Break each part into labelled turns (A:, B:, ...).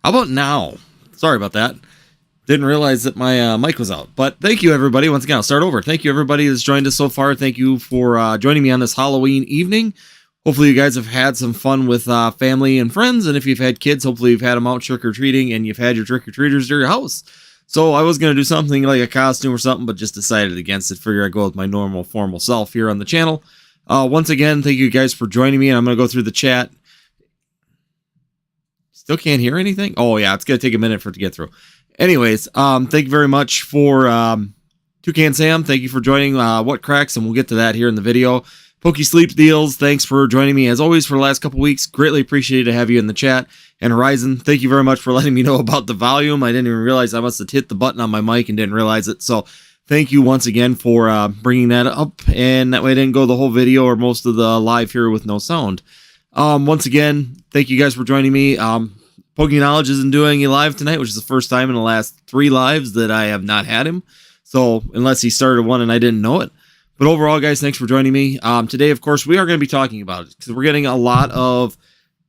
A: How about now? Sorry about that. Didn't realize that my mic was out. But thank you, everybody. Once again, I'll start over. Thank you, everybody that's joined us so far. Thank you for joining me on this Halloween evening. Hopefully, you guys have had some fun with family and friends. And if you've had kids, hopefully you've had them out trick-or-treating and you've had your trick-or-treaters to your house. So I was going to do something like a costume or something, but just decided against it. Figure I'd go with my normal formal self here on the channel. Once again, thank you guys for joining me. And I'm going to go through the chat. Still can't hear anything? Oh, yeah, it's going to take a minute for it to get through. Anyways, thank you very much for Toucan Sam. Thank you for joining What Cracks, and we'll get to that here in the video. Pokey Sleep Deals, thanks for joining me as always for the last couple weeks. Greatly appreciated to have you in the chat. And Horizon, thank you very much for letting me know about the volume. I didn't even realize I must have hit the button on my mic and didn't realize it. So thank you once again for bringing that up. And that way I didn't go the whole video or most of the live here with no sound. Once again, thank you guys for joining me. Pokey Knowledge isn't doing a live tonight, which is the first time in the last 3 lives that I have not had him. So unless he started one and I didn't know it. But overall, guys, thanks for joining me. Today, of course, we are going to be talking about it because we're getting a lot of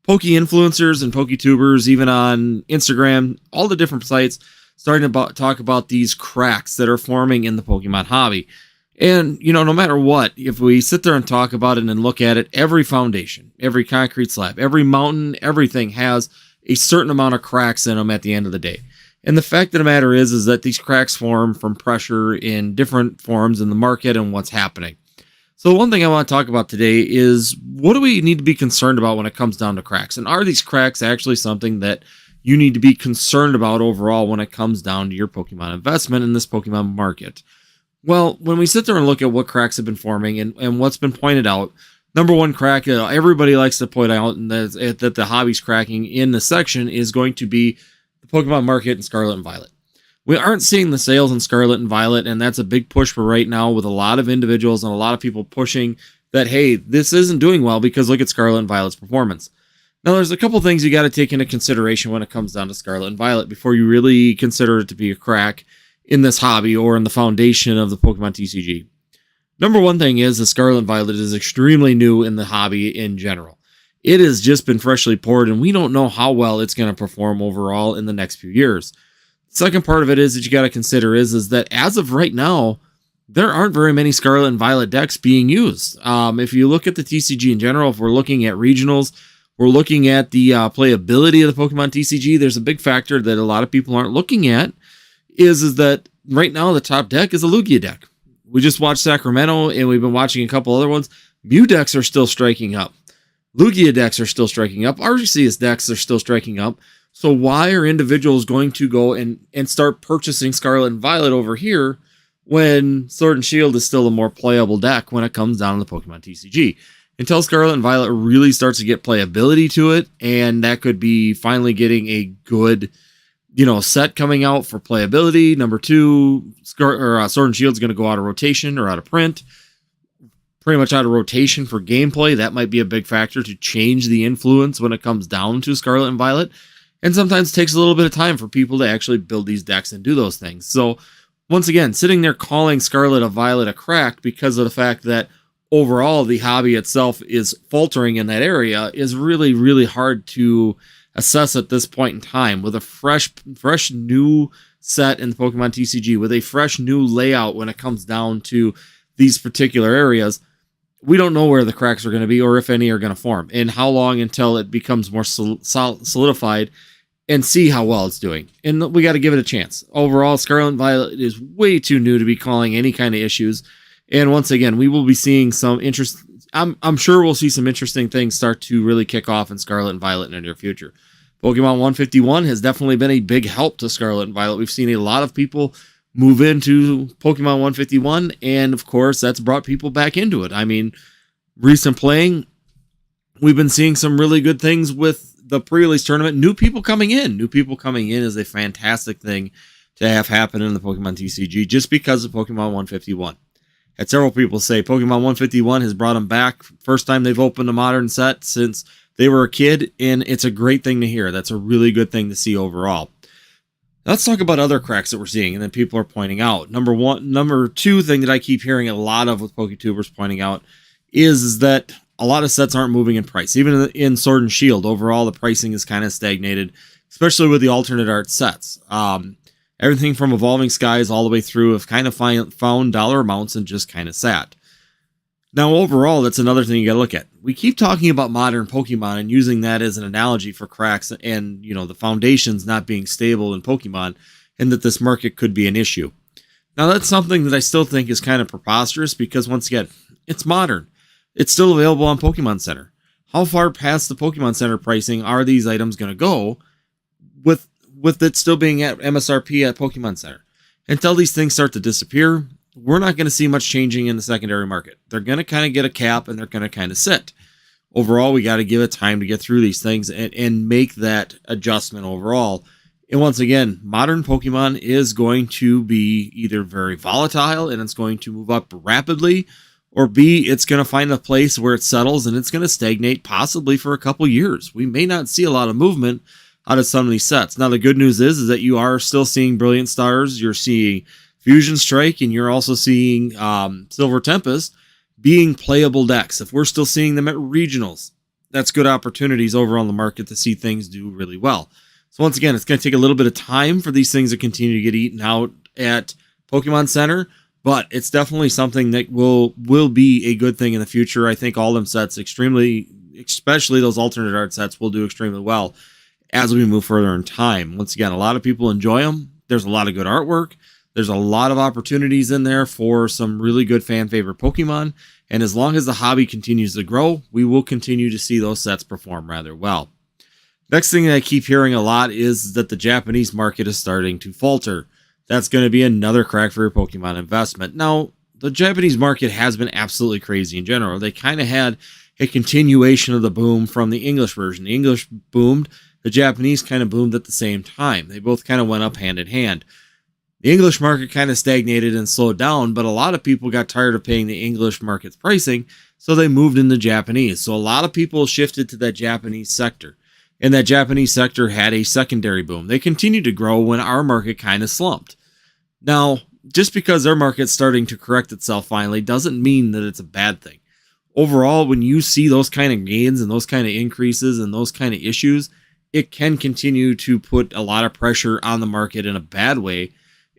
A: Pokey influencers and Pokey tubers, even on Instagram, all the different sites, starting to talk about these cracks that are forming in the Pokemon hobby. And, you know, no matter what, if we sit there and talk about it and look at it, every foundation, every concrete slab, every mountain, everything has a certain amount of cracks in them at the end of the day. And the fact of the matter is that these cracks form from pressure in different forms in the market and what's happening. So one thing I want to talk about today is what do we need to be concerned about when it comes down to cracks? And are these cracks actually something that you need to be concerned about overall when it comes down to your Pokemon investment in this Pokemon market? Well, when we sit there and look at what cracks have been forming and what's been pointed out, number one crack everybody likes to point out and that the hobby's cracking in the section is going to be the Pokemon market in Scarlet and Violet. We aren't seeing the sales in Scarlet and Violet, and that's a big push for right now with a lot of individuals and a lot of people pushing that, hey, this isn't doing well because look at Scarlet and Violet's performance. Now, there's a couple things you got to take into consideration when it comes down to Scarlet and Violet before you really consider it to be a crack in this hobby or in the foundation of the Pokemon TCG. Number one thing is that Scarlet and Violet is extremely new in the hobby in general. It has just been freshly poured, and we don't know how well it's going to perform overall in the next few years. Second part of it is that you got to consider is that as of right now, there aren't very many Scarlet and Violet decks being used. If you look at the TCG in general, if we're looking at regionals, we're looking at the playability of the Pokemon TCG, there's a big factor that a lot of people aren't looking at is that right now the top deck is a Lugia deck. We just watched Sacramento, and we've been watching a couple other ones. Mew decks are still striking up. Lugia decks are still striking up. Arceus decks are still striking up. So why are individuals going to go and start purchasing Scarlet and Violet over here when Sword and Shield is still a more playable deck when it comes down to the Pokemon TCG? Until Scarlet and Violet really starts to get playability to it, and that could be finally getting a good, set coming out for playability. Number 2, Sword and Shield is going to go out of rotation or out of print. Pretty much out of rotation for gameplay. That might be a big factor to change the influence when it comes down to Scarlet and Violet. And sometimes it takes a little bit of time for people to actually build these decks and do those things. So once again, sitting there calling Scarlet and Violet a crack because of the fact that overall the hobby itself is faltering in that area is really, really hard to assess at this point in time with a fresh new set in the Pokemon TCG, with a fresh new layout when it comes down to these particular areas. We don't know where the cracks are going to be or if any are going to form and how long until it becomes more solidified and see how well it's doing. And we got to give it a chance. Overall, Scarlet and Violet is way too new to be calling any kind of issues. And once again, we will be seeing some interest. I'm sure we'll see some interesting things start to really kick off in Scarlet and Violet in the near future. Pokemon 151 has definitely been a big help to Scarlet and Violet. We've seen a lot of people move into Pokemon 151, and of course, that's brought people back into it. I mean, recent playing, we've been seeing some really good things with the pre-release tournament. New people coming in. New people coming in is a fantastic thing to have happen in the Pokemon TCG just because of Pokemon 151. Had several people say Pokemon 151 has brought them back. First time they've opened a modern set since they were a kid, and it's a great thing to hear. That's a really good thing to see overall. Let's talk about other cracks that we're seeing and that people are pointing out. Number two thing that I keep hearing a lot of with PokeTubers pointing out is that a lot of sets aren't moving in price. Even in Sword and Shield, overall, the pricing is kind of stagnated. especially with the alternate art sets. Everything from Evolving Skies all the way through have kind of found dollar amounts and just kind of sat. Now, overall, that's another thing you got to look at. We keep talking about modern Pokemon and using that as an analogy for cracks and, the foundations not being stable in Pokemon, and that this market could be an issue. Now, that's something that I still think is kind of preposterous because, once again, it's modern. It's still available on Pokemon Center. How far past the Pokemon Center pricing are these items going to go with it still being at MSRP at Pokemon Center? Until these things start to disappear, we're not going to see much changing in the secondary market. They're going to kind of get a cap and they're going to kind of sit. Overall, we got to give it time to get through these things and make that adjustment overall. And once again, modern Pokemon is going to be either very volatile and it's going to move up rapidly, or B, it's going to find a place where it settles and it's going to stagnate possibly for a couple years. We may not see a lot of movement out of some of these sets. Now, the good news is that you are still seeing Brilliant Stars, you're seeing Fusion Strike, and you're also seeing Silver Tempest being playable decks. If we're still seeing them at regionals, that's good opportunities over on the market to see things do really well. So once again, it's going to take a little bit of time for these things to continue to get eaten out at Pokemon Center, but it's definitely something that will be a good thing in the future. I think all them sets especially those alternate art sets, will do extremely well as we move further in time. Once again, a lot of people enjoy them. There's a lot of good artwork. There's a lot of opportunities in there for some really good fan favorite Pokemon. And as long as the hobby continues to grow, we will continue to see those sets perform rather well. Next thing that I keep hearing a lot is that the Japanese market is starting to falter. That's going to be another crack for your Pokemon investment. Now, the Japanese market has been absolutely crazy in general. They kind of had a continuation of the boom from the English version. The English boomed, the Japanese kind of boomed at the same time. They both kind of went up hand in hand. The English market kind of stagnated and slowed down, but a lot of people got tired of paying the English market's pricing, so they moved into Japanese. So a lot of people shifted to that Japanese sector, and that Japanese sector had a secondary boom. They continued to grow when our market kind of slumped. Now, just because their market's starting to correct itself finally doesn't mean that it's a bad thing. Overall, when you see those kind of gains and those kind of increases and those kind of issues, it can continue to put a lot of pressure on the market in a bad way.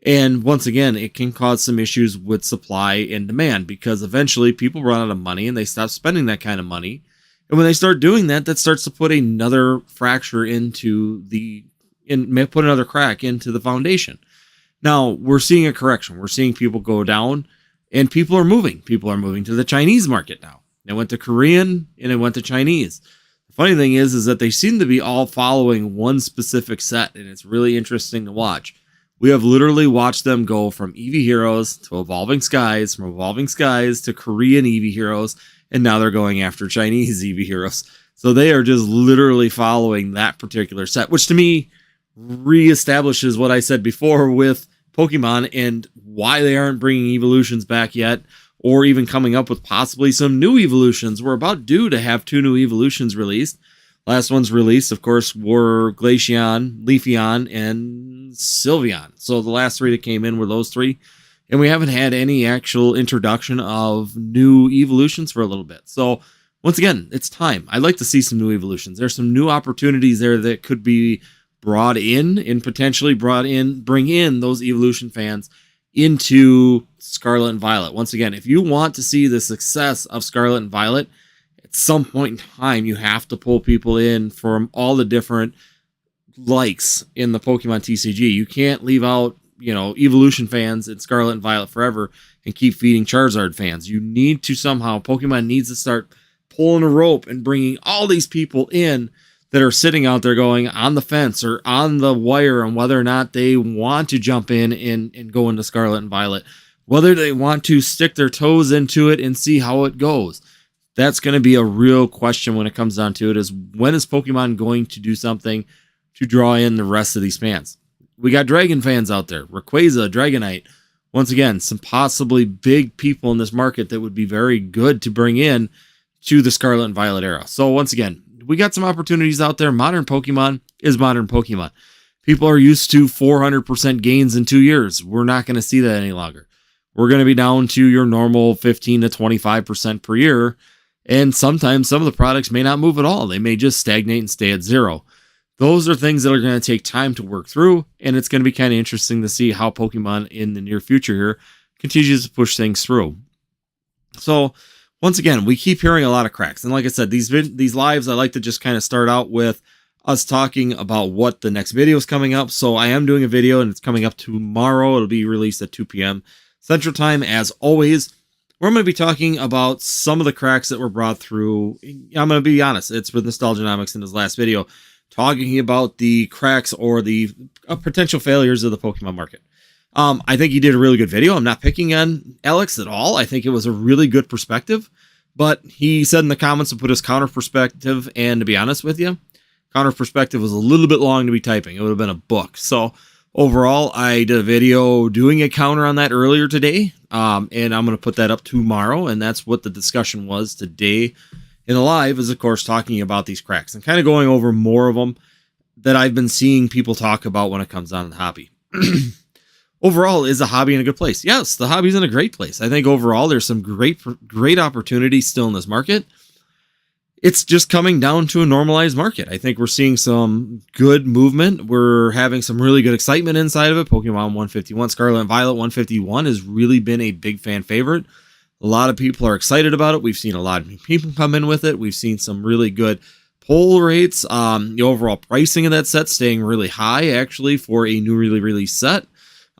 A: And once again, it can cause some issues with supply and demand because eventually people run out of money and they stop spending that kind of money. And when they start doing that, that starts to put another fracture put another crack into the foundation. Now, we're seeing a correction. We're seeing people go down and people are moving. People are moving to the Chinese market now. They went to Korean and it went to Chinese. The funny thing is that they seem to be all following one specific set, and it's really interesting to watch. We have literally watched them go from Eevee Heroes to Evolving Skies, from Evolving Skies to Korean Eevee Heroes, and now they're going after Chinese Eevee Heroes. So they are just literally following that particular set, which to me reestablishes what I said before with Pokemon and why they aren't bringing evolutions back yet, or even coming up with possibly some new evolutions. We're about due to have 2 new evolutions released. Last ones released, of course, were Glaceon, Leafeon, and Sylveon. So the last 3 that came in were those 3. And we haven't had any actual introduction of new evolutions for a little bit. So once again, it's time. I'd like to see some new evolutions. There's some new opportunities there that could be brought in and potentially bring in those evolution fans into Scarlet and Violet. Once again, if you want to see the success of Scarlet and Violet, at some point in time, you have to pull people in from all the different likes in the Pokemon TCG. You can't leave out, evolution fans in Scarlet and Violet forever and keep feeding Charizard fans. You need to Pokemon needs to start pulling a rope and bringing all these people in that are sitting out there going on the fence or on the wire on whether or not they want to jump in and go into Scarlet and Violet, whether they want to stick their toes into it and see how it goes. That's going to be a real question when it comes down to it, is when is Pokemon going to do something to draw in the rest of these fans? We got Dragon fans out there, Rayquaza, Dragonite. Once again, some possibly big people in this market that would be very good to bring in to the Scarlet and Violet era. So once again, we got some opportunities out there. Modern Pokemon is modern Pokemon. People are used to 400% gains in 2 years. We're not going to see that any longer. We're going to be down to your normal 15 to 25% per year. And sometimes some of the products may not move at all. They may just stagnate and stay at 0. Those are things that are going to take time to work through, and it's going to be kind of interesting to see how Pokemon in the near future here continues to push things through. So once again, we keep hearing a lot of cracks. And like I said, these lives, I like to just kind of start out with us talking about what the next video is coming up. So I am doing a video, and it's coming up tomorrow. It'll be released at 2 p.m. Central Time, as always. We're going to be talking about some of the cracks that were brought through. I'm going to be honest, it's with Nostalgianomics in his last video, talking about the cracks or the potential failures of the Pokemon market. I think he did a really good video. I'm not picking on Alex at all. I think it was a really good perspective, but he said in the comments to put his counter perspective, and to be honest with you, counter perspective was a little bit long to be typing. It would have been a book. So overall, I did a video doing a counter on that earlier today, and I'm going to put that up tomorrow, and that's what the discussion was today in the live, is of course talking about these cracks and kind of going over more of them that I've been seeing people talk about when it comes down to the hobby. Overall, is the hobby in a good place? Yes, the hobby's in a great place. I think overall there's some great opportunities still in this market. It's just coming down to a normalized market. I think we're seeing some good movement. We're having some really good excitement inside of it. Pokemon 151, Scarlet and Violet 151 has really been a big fan favorite. A lot of people are excited about it. We've seen a lot of new people come in with it. We've seen some really good pull rates. The overall pricing of that set staying really high, actually, for a newly released set.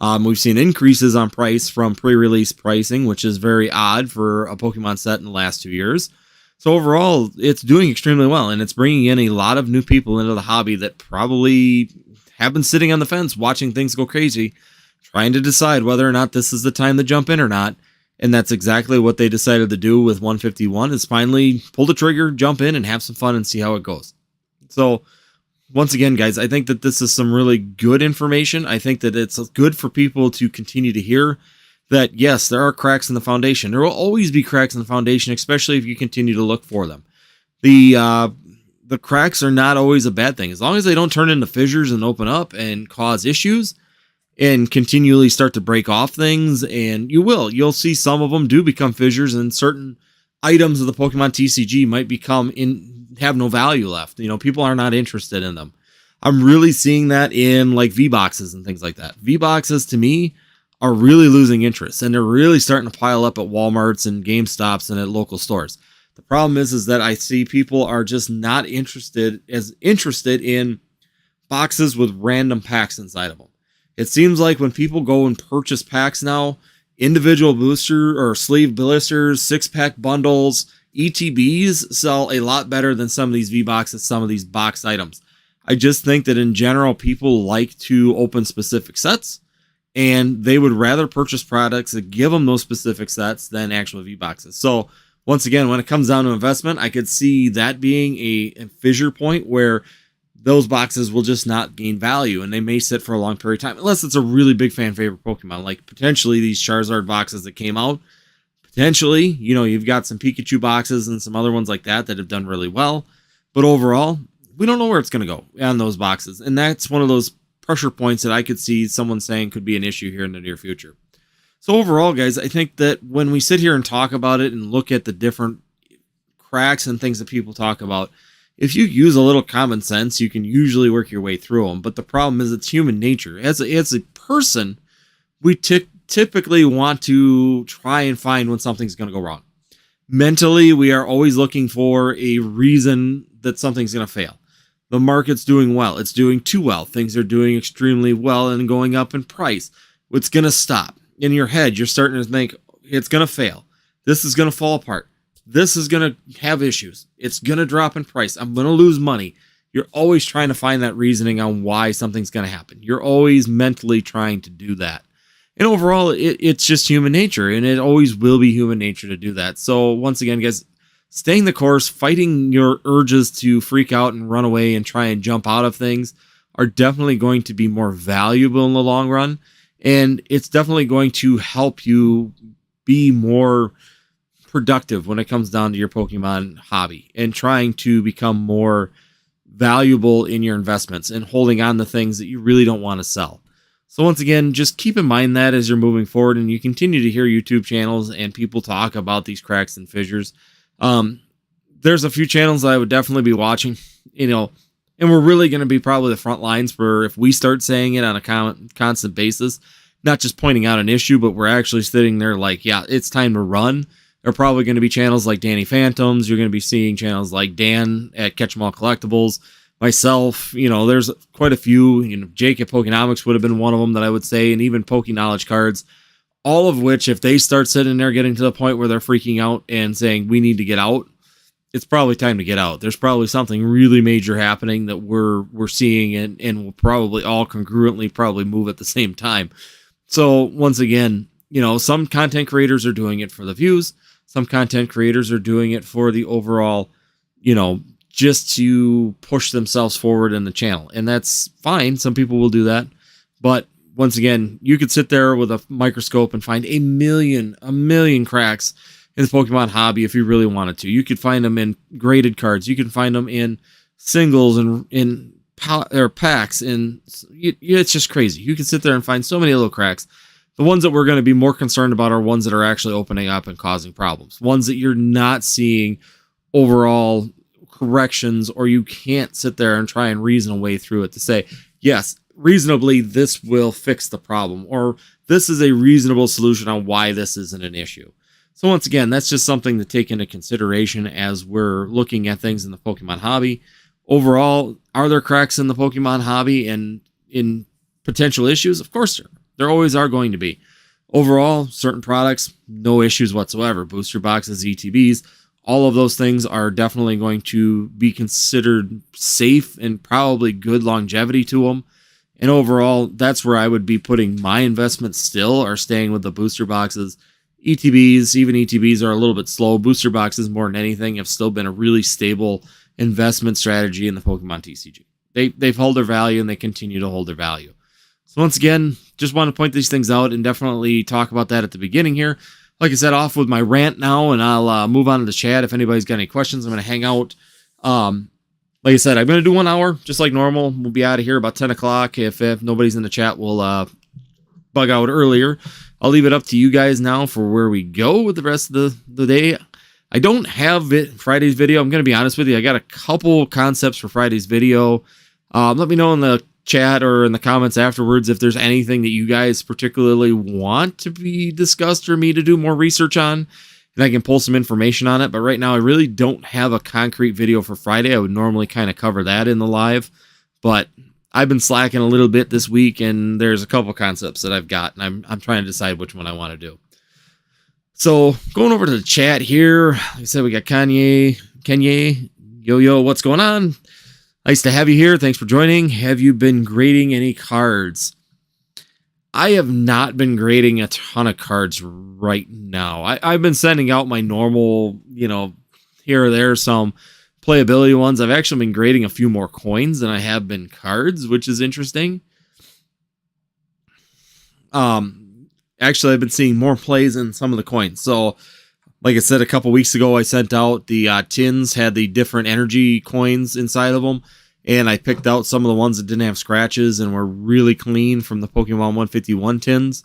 A: We've seen increases on price from pre-release pricing, which is very odd for a Pokemon set in the last 2 years. So overall, it's doing extremely well, and it's bringing in a lot of new people into the hobby that probably have been sitting on the fence watching things go crazy, trying to decide whether or not this is the time to jump in or not. And that's exactly what they decided to do with 151, is finally pull the trigger, jump in, and have some fun and see how it goes. So once again, guys, I think that this is some really good information. I think that it's good for people to continue to hear that, yes, there are cracks in the foundation. There will always be cracks in the foundation, especially if you continue to look for them. The cracks are not always a bad thing. As long as they don't turn into fissures and open up and cause issues and continually start to break off things, and you'll see some of them do become fissures, and certain items of the Pokemon TCG might have no value left. People are not interested in them. I'm really seeing that in like V-Boxes and things like that. V-Boxes to me are really losing interest, and they're really starting to pile up at Walmarts and GameStops and at local stores. The problem is that I see people are just not interested in boxes with random packs inside of them. It seems like when people go and purchase packs now, individual booster or sleeve blisters, 6-pack bundles, ETBs sell a lot better than some of these V-Boxes, some of these boxed items. I just think that in general, people like to open specific sets, and they would rather purchase products that give them those specific sets than actual V-Boxes. So once again, when it comes down to investment, I could see that being a fissure point where those boxes will just not gain value, and they may sit for a long period of time, unless it's a really big fan favorite Pokemon, like potentially these Charizard boxes that came out. Potentially, you've got some Pikachu boxes and some other ones like that have done really well. But overall, we don't know where it's going to go on those boxes. And that's one of those pressure points that I could see someone saying could be an issue here in the near future. So overall, guys, I think that when we sit here and talk about it and look at the different cracks and things that people talk about, if you use a little common sense, you can usually work your way through them. But the problem is it's human nature. As a person, we typically want to try and find when something's going to go wrong. Mentally, we are always looking for a reason that something's going to fail. The market's doing well. It's doing too well. Things are doing extremely well and going up in price. It's going to stop. In your head, you're starting to think it's going to fail. This is going to fall apart. This is going to have issues. It's going to drop in price. I'm going to lose money. You're always trying to find that reasoning on why something's going to happen. You're always mentally trying to do that. And overall, it's just human nature, and it always will be human nature to do that. So once again, guys, staying the course, fighting your urges to freak out and run away and try and jump out of things are definitely going to be more valuable in the long run. And it's definitely going to help you be more productive when it comes down to your Pokemon hobby and trying to become more valuable in your investments and holding on to things that you really don't want to sell. So once again, just keep in mind that as you're moving forward and you continue to hear YouTube channels and people talk about these cracks and fissures. There's a few channels that I would definitely be watching. And we're really going to be probably the front lines for if we start saying it on a constant basis, not just pointing out an issue, but we're actually sitting there like, yeah, it's time to run. There are probably going to be channels like Danny Phantoms. You're going to be seeing channels like Dan at Catch 'em All Collectibles. Myself, there's quite a few. Jake at Pokenomics would have been one of them that I would say, and even Poke Knowledge Cards. All of which, if they start sitting there getting to the point where they're freaking out and saying, we need to get out, it's probably time to get out. There's probably something really major happening that we're seeing, and we'll probably all congruently probably move at the same time. So once again, some content creators are doing it for the views. Some content creators are doing it for the overall, just to push themselves forward in the channel. And that's fine. Some people will do that. But once again, you could sit there with a microscope and find a million cracks in the Pokemon hobby if you really wanted to. You could find them in graded cards. You can find them in singles and in packs. And it's just crazy. You can sit there and find so many little cracks. The ones that we're going to be more concerned about are ones that are actually opening up and causing problems. Ones that you're not seeing overall corrections, or you can't sit there and try and reason a way through it to say, yes, reasonably, this will fix the problem, or this is a reasonable solution on why this isn't an issue. So once again, that's just something to take into consideration as we're looking at things in the Pokemon hobby. Overall, are there cracks in the Pokemon hobby and in potential issues? Of course there always are going to be. Overall, certain products, no issues whatsoever. Booster boxes, ETBs, all of those things are definitely going to be considered safe and probably good longevity to them. And overall, that's where I would be putting my investments still, are staying with the booster boxes. ETBs, even ETBs are a little bit slow. Booster boxes, more than anything, have still been a really stable investment strategy in the Pokemon TCG. They've held their value, and they continue to hold their value. So once again, just want to point these things out and definitely talk about that at the beginning here. Like I said, off with my rant now, and I'll move on to the chat. If anybody's got any questions, I'm going to hang out. Like I said, I'm going to do 1 hour, just like normal. We'll be out of here about 10 o'clock. If nobody's in the chat, we'll bug out earlier. I'll leave it up to you guys now for where we go with the rest of the day. I don't have Friday's video. I'm going to be honest with you. I got a couple concepts for Friday's video. Let me know in the chat or in the comments afterwards if there's anything that you guys particularly want to be discussed or me to do more research on, and I can pull some information on it. But right now I really don't have a concrete video for Friday. I would normally kind of cover that in the live, but I've been slacking a little bit this week, and there's a couple concepts that I've got, and I'm trying to decide which one I want to do. So going over to the chat here, like I said, we got Kanye, yo, what's going on? Nice to have you here. Thanks for joining. Have you been grading any cards? I have not been grading a ton of cards right now. I've been sending out my normal, here or there, some playability ones. I've actually been grading a few more coins than I have been cards, which is interesting. Actually, I've been seeing more plays in some of the coins. So, like I said, a couple weeks ago, I sent out the tins, had the different energy coins inside of them, and I picked out some of the ones that didn't have scratches and were really clean from the Pokemon 151 tins.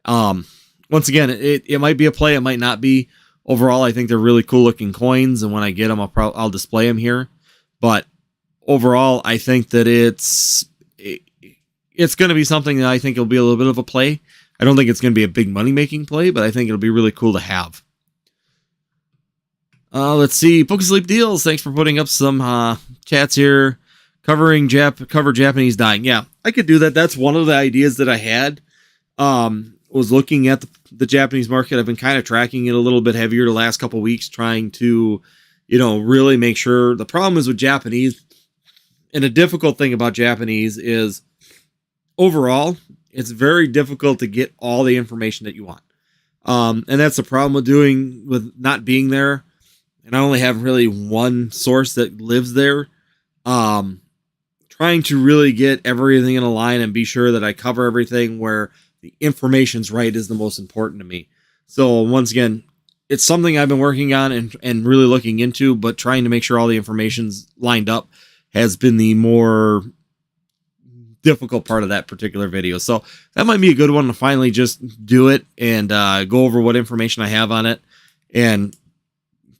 A: Once again, it might be a play, it might not be. Overall, I think they're really cool looking coins, and when I get them, I'll display them here. But overall, I think that it's going to be something that I think will be a little bit of a play. I don't think it's going to be a big money-making play, but I think it'll be really cool to have. Let's see. Pokesleep Deals, thanks for putting up some chats here. Cover Japanese dying. Yeah, I could do that. That's one of the ideas that I had. Was looking at the Japanese market. I've been kind of tracking it a little bit heavier the last couple weeks, trying to, really make sure. The problem is with Japanese, and a difficult thing about Japanese is overall, it's very difficult to get all the information that you want. And that's the problem with not being there. And I only have really one source that lives there. Trying to really get everything in a line and be sure that I cover everything where the information's right is the most important to me. So once again, it's something I've been working on and really looking into, but trying to make sure all the information's lined up has been the more difficult part of that particular video. So that might be a good one to finally just do it and go over what information I have on it and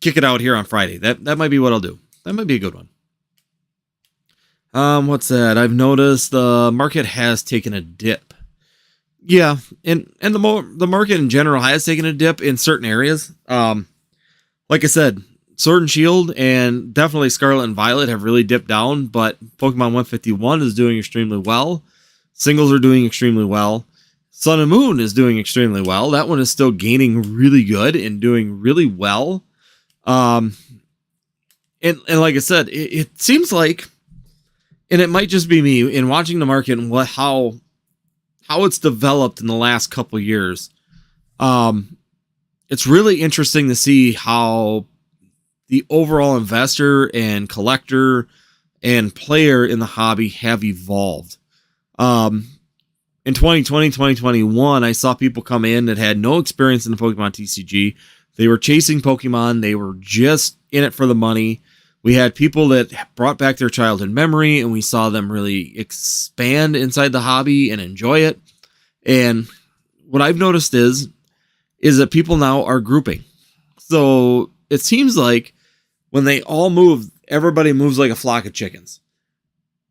A: kick it out here on Friday. That might be what I'll do. That might be a good one. What's that? I've noticed the market has taken a dip. Yeah, and the market in general has taken a dip in certain areas. Like I said, Sword and Shield and definitely Scarlet and Violet have really dipped down, but Pokemon 151 is doing extremely well. Singles are doing extremely well. Sun and Moon is doing extremely well. That one is still gaining really good and doing really well. And like I said, it seems like, and it might just be me in watching the market and how it's developed in the last couple years. It's really interesting to see how the overall investor and collector and player in the hobby have evolved. In 2020, 2021, I saw people come in that had no experience in the Pokemon TCG. They were chasing Pokemon. They were just in it for the money. We had people that brought back their childhood memory, and we saw them really expand inside the hobby and enjoy it. And what I've noticed is that people now are grouping. So it seems like when they all move, everybody moves like a flock of chickens.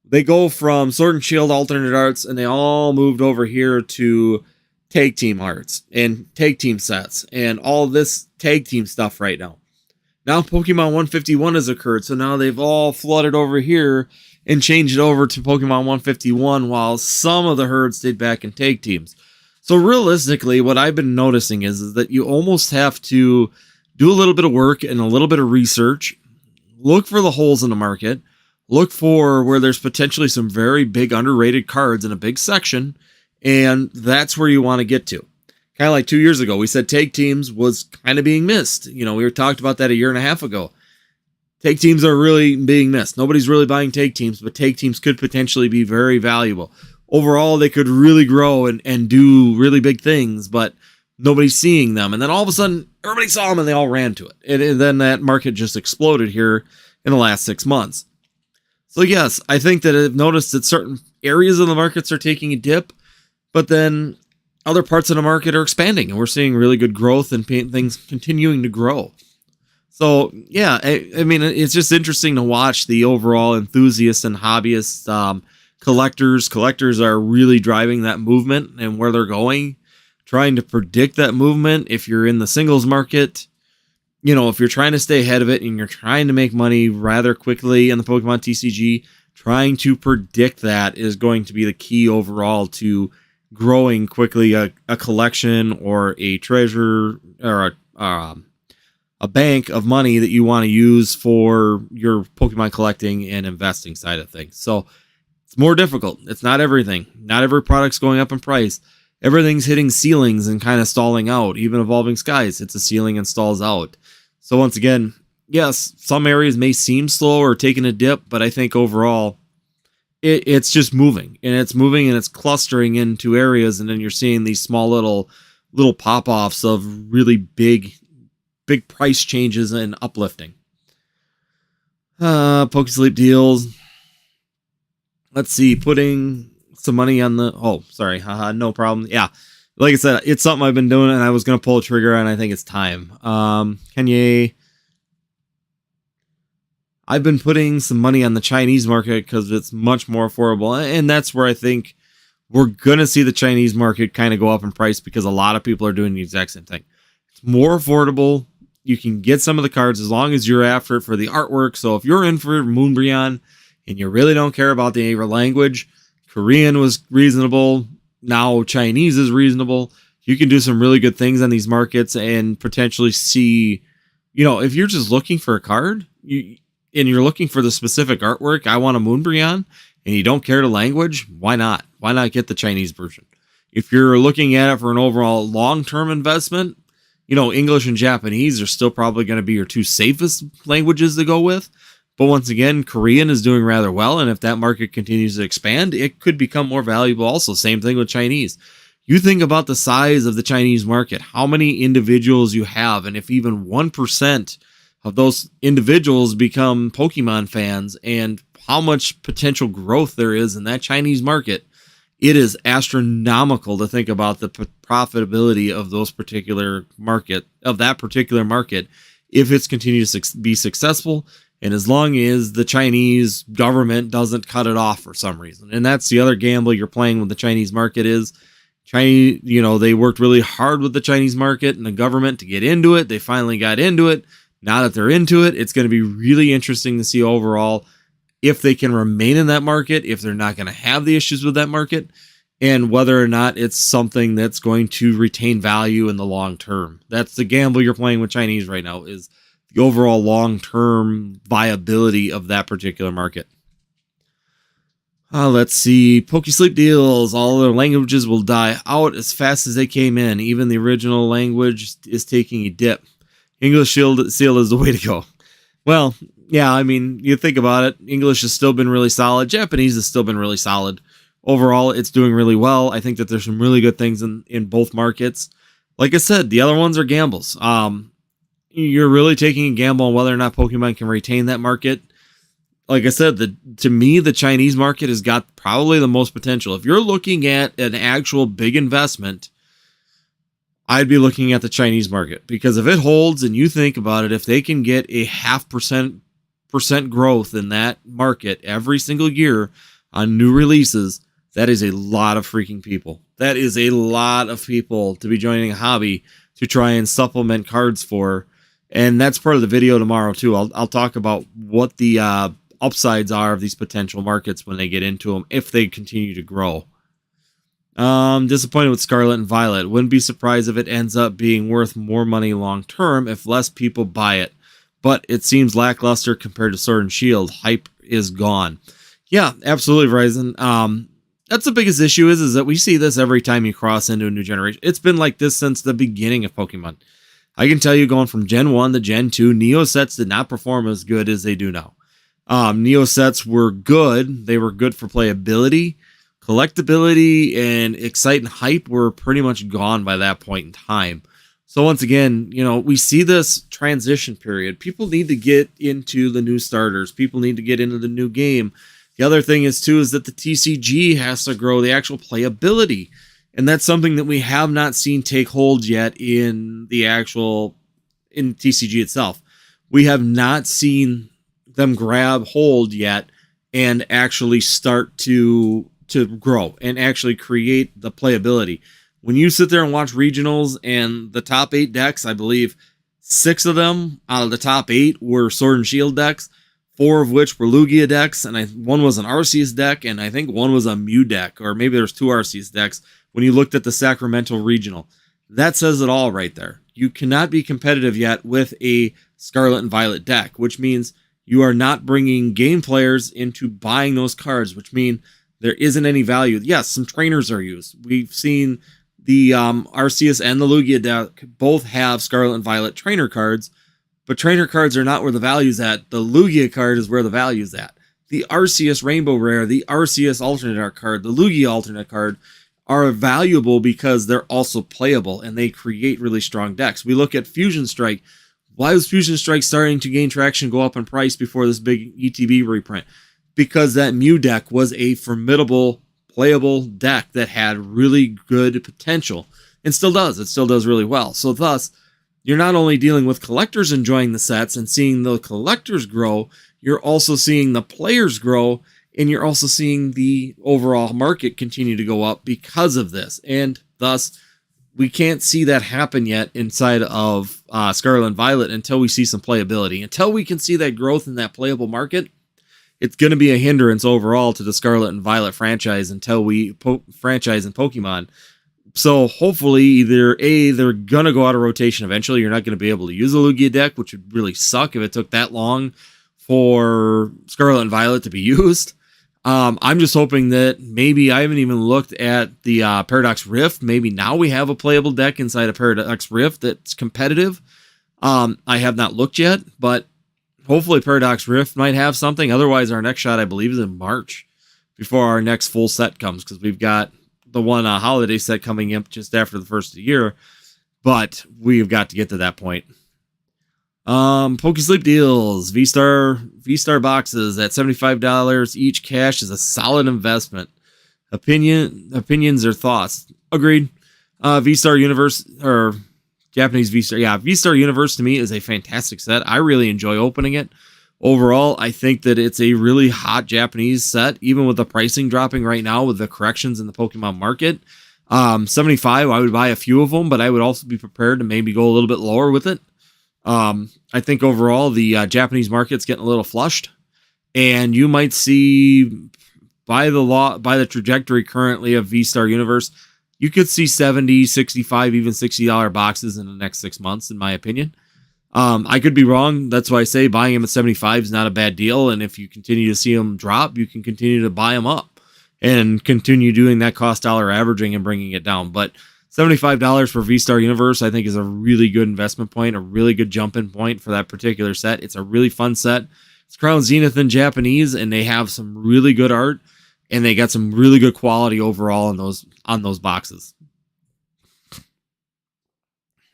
A: They go from Sword and Shield alternate arts, and they all moved over here to tag team arts and tag team sets and all this tag team stuff right now. Now Pokemon 151 has occurred, so now they've all flooded over here and changed it over to Pokemon 151, while some of the herd stayed back in tag teams. So realistically, what I've been noticing is that you almost have to do a little bit of work and a little bit of research, look for the holes in the market, look for where there's potentially some very big underrated cards in a big section, and that's where you want to get to. Kind of like 2 years ago, we said tag teams was kind of being missed. We were talked about that a year and a half ago. Tag teams are really being missed. Nobody's really buying tag teams, but tag teams could potentially be very valuable. Overall, they could really grow and do really big things, but nobody's seeing them. And then all of a sudden, everybody saw them and they all ran to it. And then that market just exploded here in the last 6 months. So yes, I think that I've noticed that certain areas of the markets are taking a dip, but then other parts of the market are expanding, and we're seeing really good growth and things continuing to grow. So yeah, I mean, it's just interesting to watch the overall enthusiasts and hobbyists, collectors are really driving that movement and where they're going, trying to predict that movement. If you're in the singles market, if you're trying to stay ahead of it and you're trying to make money rather quickly in the Pokemon TCG, trying to predict that is going to be the key overall to growing quickly a collection or a treasure or a bank of money that you want to use for your Pokemon collecting and investing side of things. So it's more difficult. It's not everything. Not every product's going up in price. Everything's hitting ceilings and kind of stalling out. Even Evolving Skies hits a ceiling and stalls out. So once again, yes, some areas may seem slow or taking a dip, but I think overall it's just moving, and it's clustering into areas, and then you're seeing these small little pop-offs of really big price changes and uplifting. Pokesleep deals. Let's see, putting some money on the... Oh, sorry. Haha, no problem. Yeah. Like I said, it's something I've been doing, and I was going to pull a trigger, and I think it's time. Kanye... I've been putting some money on the Chinese market because it's much more affordable, and that's where I think we're going to see the Chinese market kind of go up in price because a lot of people are doing the exact same thing. It's more affordable. You can get some of the cards as long as you're after it for the artwork. So if you're in for Moonbreon and you really don't care about the language, Korean was reasonable. Now Chinese is reasonable. You can do some really good things on these markets and potentially see, if you're just looking for a card, and you're looking for the specific artwork, I want a Moonbreon, and you don't care the language, why not? Why not get the Chinese version? If you're looking at it for an overall long-term investment, English and Japanese are still probably going to be your two safest languages to go with. But once again, Korean is doing rather well, and if that market continues to expand, it could become more valuable also. Same thing with Chinese. You think about the size of the Chinese market, how many individuals you have, and if even 1% of those individuals become Pokemon fans and how much potential growth there is in that Chinese market, it is astronomical to think about the profitability of that particular market, if it's continued to be successful And as long as the Chinese government doesn't cut it off for some reason, and that's the other gamble you're playing with the Chinese market is Chinese, they worked really hard with the Chinese market and the government to get into it. They finally got into it. Now that they're into it, it's going to be really interesting to see overall if they can remain in that market, if they're not going to have the issues with that market, and whether or not it's something that's going to retain value in the long term. That's the gamble you're playing with Chinese right now, is the overall long-term viability of that particular market. Let's see. Pokesleep deals. All their languages will die out as fast as they came in. Even the original language is taking a dip. English seal is the way to go. Well, yeah, I mean, you think about it. English has still been really solid. Japanese has still been really solid. Overall, it's doing really well. I think that there's some really good things in both markets. Like I said, the other ones are gambles. You're really taking a gamble on whether or not Pokemon can retain that market. Like I said, to me, the Chinese market has got probably the most potential. If you're looking at an actual big investment, I'd be looking at the Chinese market, because if it holds and you think about it, if they can get a 0.5% growth in that market every single year on new releases, that is a lot of freaking people. That is a lot of people to be joining a hobby to try and supplement cards for. And that's part of the video tomorrow too. I'll talk about what the upsides are of these potential markets when they get into them, if they continue to grow. Disappointed with Scarlet and Violet. Wouldn't be surprised if it ends up being worth more money long term if less people buy it. But it seems lackluster compared to Sword and Shield. Hype is gone. Yeah, absolutely, Verizon. That's the biggest issue is that we see this every time you cross into a new generation. It's been like this since the beginning of Pokemon. I can tell you, going from Gen 1 to Gen 2, Neo sets did not perform as good as they do now. Neo sets were good. They were good for playability. Collectability and excite and hype were pretty much gone by that point in time. So once again, we see this transition period. People need to get into the new starters. People need to get into the new game. The other thing is that the TCG has to grow the actual playability. And that's something that we have not seen take hold yet in TCG itself. We have not seen them grab hold yet and actually start to grow and actually create the playability. When you sit there and watch regionals and the top 8 decks, I believe 6 of them out of the top 8 were Sword and Shield decks, 4 of which were Lugia decks, and one was an Arceus deck, and I think one was a Mew deck, or maybe there's 2 Arceus decks when you looked at the Sacramento regional. That says it all right there. You cannot be competitive yet with a Scarlet and Violet deck, which means you are not bringing game players into buying those cards, which mean there isn't any value. Yes, some trainers are used. We've seen the Arceus and the Lugia deck both have Scarlet and Violet trainer cards, but trainer cards are not where the value's at. The Lugia card is where the value's at. The Arceus Rainbow Rare, the Arceus Alternate Art card, the Lugia Alternate card are valuable because they're also playable and they create really strong decks. We look at Fusion Strike. Why was Fusion Strike starting to gain traction, go up in price before this big ETB reprint? Because that Mew deck was a formidable, playable deck that had really good potential and still does. It still does really well. So thus, you're not only dealing with collectors enjoying the sets and seeing the collectors grow, you're also seeing the players grow, and you're also seeing the overall market continue to go up because of this. And thus, we can't see that happen yet inside of Scarlet and Violet until we see some playability. Until we can see that growth in that playable market, it's going to be a hindrance overall to the Scarlet and Violet franchise until we franchise in Pokemon. So hopefully either A, they're going to go out of rotation eventually. You're not going to be able to use a Lugia deck, which would really suck if it took that long for Scarlet and Violet to be used. I'm just hoping that maybe I haven't even looked at the Paradox Rift. Maybe now we have a playable deck inside of Paradox Rift that's competitive. I have not looked yet, but hopefully Paradox Rift might have something. Otherwise, our next shot, I believe, is in March before our next full set comes, because we've got the one holiday set coming up just after the first of the year, but we've got to get to that point. Pokesleep deals, V-Star boxes at $75 each. Cash is a solid investment. Opinions or thoughts? Agreed. V-Star Universe, or Japanese V-Star. Yeah, V-Star Universe to me is a fantastic set. I really enjoy opening it. Overall, I think that it's a really hot Japanese set, even with the pricing dropping right now with the corrections in the Pokemon market. 75, I would buy a few of them, but I would also be prepared to maybe go a little bit lower with it. I think overall the Japanese market's getting a little flushed, and you might see by the trajectory currently of V-Star Universe, you could see 70, 65, even $60 boxes in the next 6 months, in my opinion. I could be wrong. That's why I say buying them at 75 is not a bad deal. And if you continue to see them drop, you can continue to buy them up and continue doing that cost dollar averaging and bringing it down. But $75 for V-Star Universe, I think, is a really good investment point, a really good jump-in point for that particular set. It's a really fun set. It's Crown Zenith in Japanese, and they have some really good art, and they got some really good quality overall on those boxes.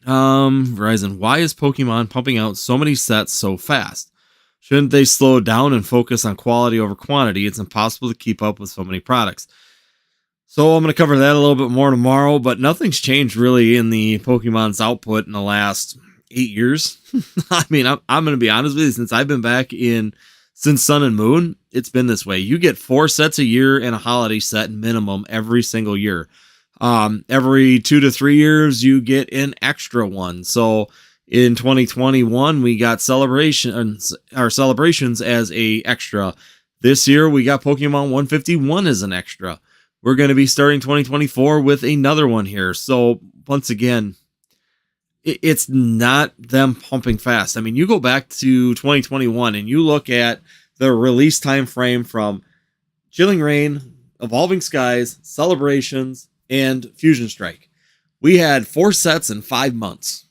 A: Verizon, why is Pokemon pumping out so many sets so fast? Shouldn't they slow down and focus on quality over quantity? It's impossible to keep up with so many products. So I'm going to cover that a little bit more tomorrow, but nothing's changed really in the Pokemon's output in the last 8 years. I mean, I'm going to be honest with you, since I've been back since Sun and Moon, it's been this way. You get 4 sets a year and a holiday set minimum every single year. Every 2 to 3 years, you get an extra one. So in 2021, we got celebrations as a extra. This year, we got Pokemon 151 as an extra. We're going to be starting 2024 with another one here. So once again, it's not them pumping fast. I mean, you go back to 2021 and you look at the release time frame from Chilling Reign, Evolving Skies, Celebrations, and Fusion Strike. We had 4 sets in 5 months.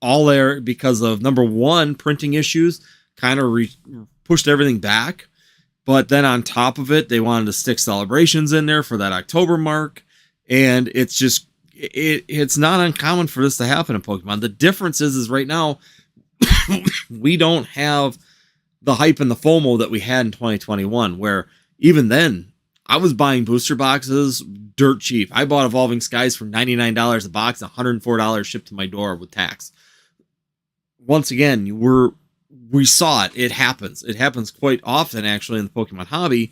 A: All there because of, number one, printing issues, kind of pushed everything back. But then on top of it, they wanted to stick Celebrations in there for that October mark. And it's just, it's not uncommon for this to happen in Pokemon. The difference is right now, we don't have the hype and the FOMO that we had in 2021, where even then, I was buying booster boxes dirt cheap. I bought Evolving Skies for $99 a box, $104 shipped to my door with tax. Once again, we saw it. It happens. It happens quite often, actually, in the Pokemon hobby.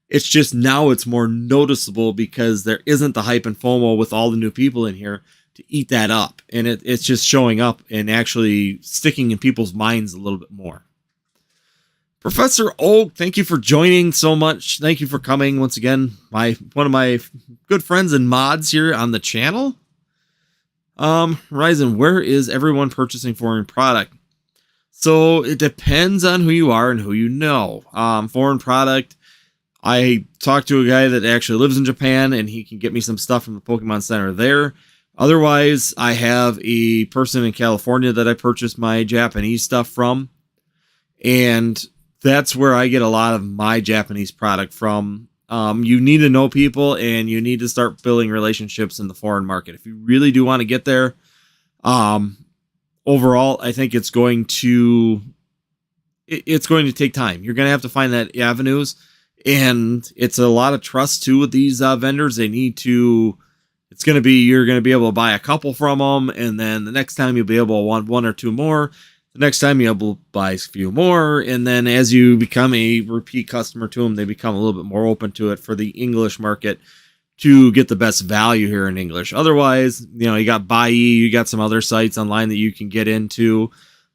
A: It's just now it's more noticeable because there isn't the hype and FOMO with all the new people in here to eat that up. And it's just showing up and actually sticking in people's minds a little bit more. Professor Oak, thank you for joining so much. Thank you for coming once again. One of my good friends and mods here on the channel. Ryzen, where is everyone purchasing foreign product? So it depends on who you are and who you know. Foreign product, I talked to a guy that actually lives in Japan and he can get me some stuff from the Pokemon Center there. Otherwise, I have a person in California that I purchased my Japanese stuff from. And that's where I get a lot of my Japanese product from. You need to know people and you need to start building relationships in the foreign market. If you really do want to get there, overall, I think it's going to take time. You're going to have to find that avenues, and it's a lot of trust too with these vendors. You're going to be able to buy a couple from them, and then the next time you'll be able to want 1 or 2 more. The next time you'll be able to buy a few more, and then as you become a repeat customer to them, they become a little bit more open to it for the English market to get the best value here in English. Otherwise, you got Buy, you got some other sites online that you can get into.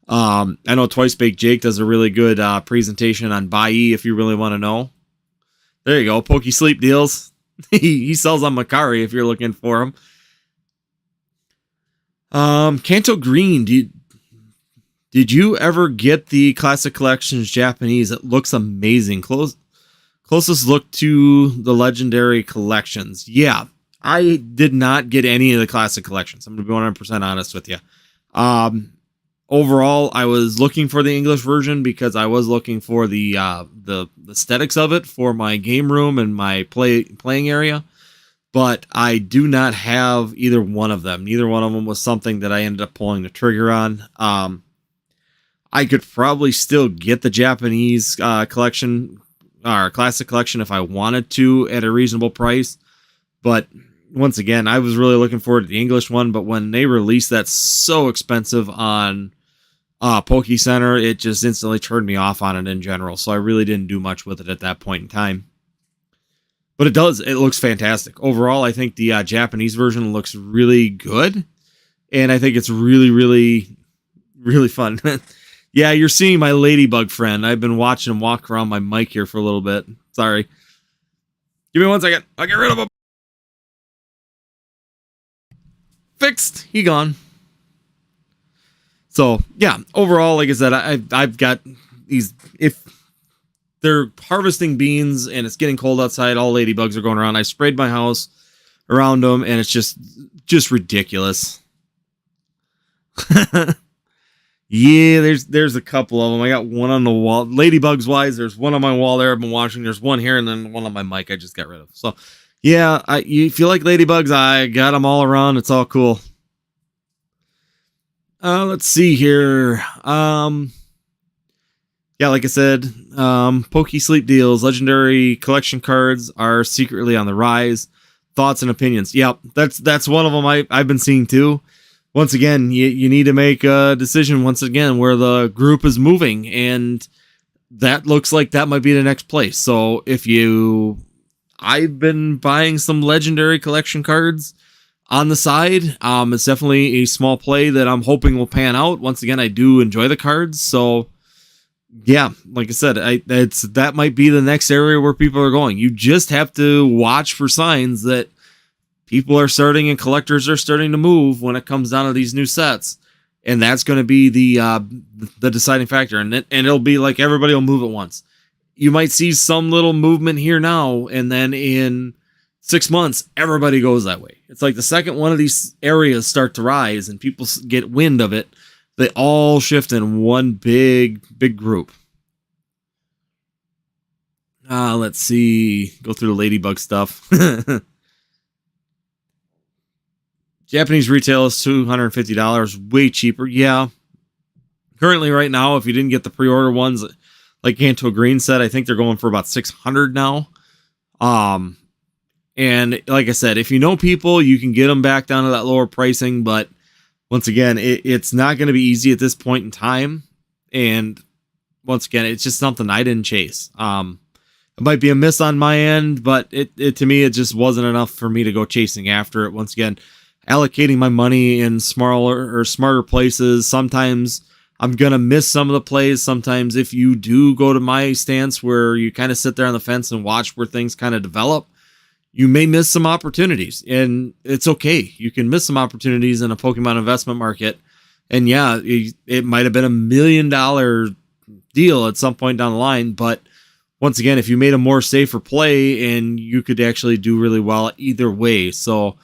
A: I know Twice Baked Jake does a really good presentation on Buy if you really want to know. There you go, Poke Sleep Deals. He sells on Macari if you're looking for him. Kanto Green, did you ever get the Classic Collections Japanese? It looks amazing. Closest look to the Legendary Collections. Yeah, I did not get any of the Classic Collections. I'm going to be 100% honest with you. Overall, I was looking for the English version because I was looking for the aesthetics of it for my game room and my playing area. But I do not have either one of them. Neither one of them was something that I ended up pulling the trigger on. I could probably still get the Japanese collection or Classic Collection if I wanted to at a reasonable price. But once again, I was really looking forward to the English one. But when they released that so expensive on Poke Center, it just instantly turned me off on it in general. So I really didn't do much with it at that point in time. But it looks fantastic. Overall, I think the Japanese version looks really good. And I think it's really, really, really fun. Yeah, you're seeing my ladybug friend. I've been watching him walk around my mic here for a little bit. Sorry. Give me 1 second. I'll get rid of him. Fixed. He gone. So, yeah, overall, like I said, I've got these, if they're harvesting beans and it's getting cold outside, all ladybugs are going around. I sprayed my house around them, and it's just ridiculous. Yeah, there's a couple of them. I got one on the wall. Ladybugs wise, there's one on my wall there I've been watching. There's one here, and then one on my mic I just got rid of. So, yeah, you feel like ladybugs, I got them all around. It's all cool. Let's see here. Yeah, like I said, Poke Sleep deals, legendary collection cards are secretly on the rise. Thoughts and opinions. Yep, that's one of them I've been seeing too. Once again, you need to make a decision once again where the group is moving, and that looks like that might be the next place. So I've been buying some legendary collection cards on the side. It's definitely a small play that I'm hoping will pan out. Once again, I do enjoy the cards, so yeah, like I said, that might be the next area where people are going. You just have to watch for signs that people are starting and collectors are starting to move when it comes down to these new sets, and that's going to be the deciding factor. And it'll be like everybody will move at once. You might see some little movement here now, and then in 6 months, everybody goes that way. It's like the second one of these areas start to rise and people get wind of it, they all shift in one big group. Let's see. Go through the ladybug stuff. Japanese retail is $250, way cheaper. Yeah. Currently, right now, if you didn't get the pre-order ones, like Kanto Green set, I think they're going for about $600 now. And like I said, if you know people, you can get them back down to that lower pricing. But once again, it's not going to be easy at this point in time. And once again, it's just something I didn't chase. It might be a miss on my end, but it to me, it just wasn't enough for me to go chasing after it. Once again, allocating my money in smaller or smarter places. Sometimes I'm going to miss some of the plays. Sometimes if you do go to my stance where you kind of sit there on the fence and watch where things kind of develop, you may miss some opportunities, and it's okay. You can miss some opportunities in a Pokemon investment market. And yeah, it might have been $1 million deal at some point down the line. But once again, if you made a more safer play, and you could actually do really well either way. So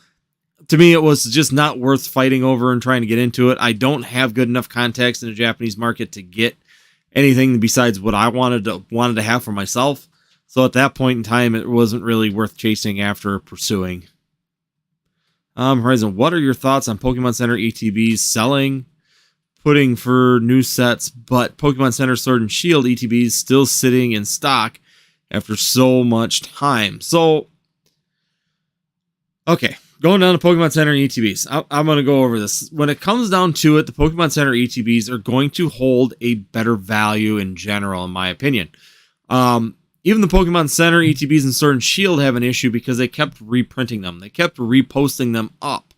A: to me, it was just not worth fighting over and trying to get into it. I don't have good enough contacts in the Japanese market to get anything besides what I wanted to have for myself. So at that point in time, it wasn't really worth chasing after pursuing. Horizon, what are your thoughts on Pokemon Center ETBs selling, putting for new sets, but Pokemon Center Sword and Shield ETBs still sitting in stock after so much time? So, okay, going down to Pokemon Center ETBs. I'm going to go over this. When it comes down to it, the Pokemon Center ETBs are going to hold a better value in general, in my opinion. Even the Pokemon Center ETBs and Sword and Shield have an issue because they kept reprinting them. They kept reposting them up.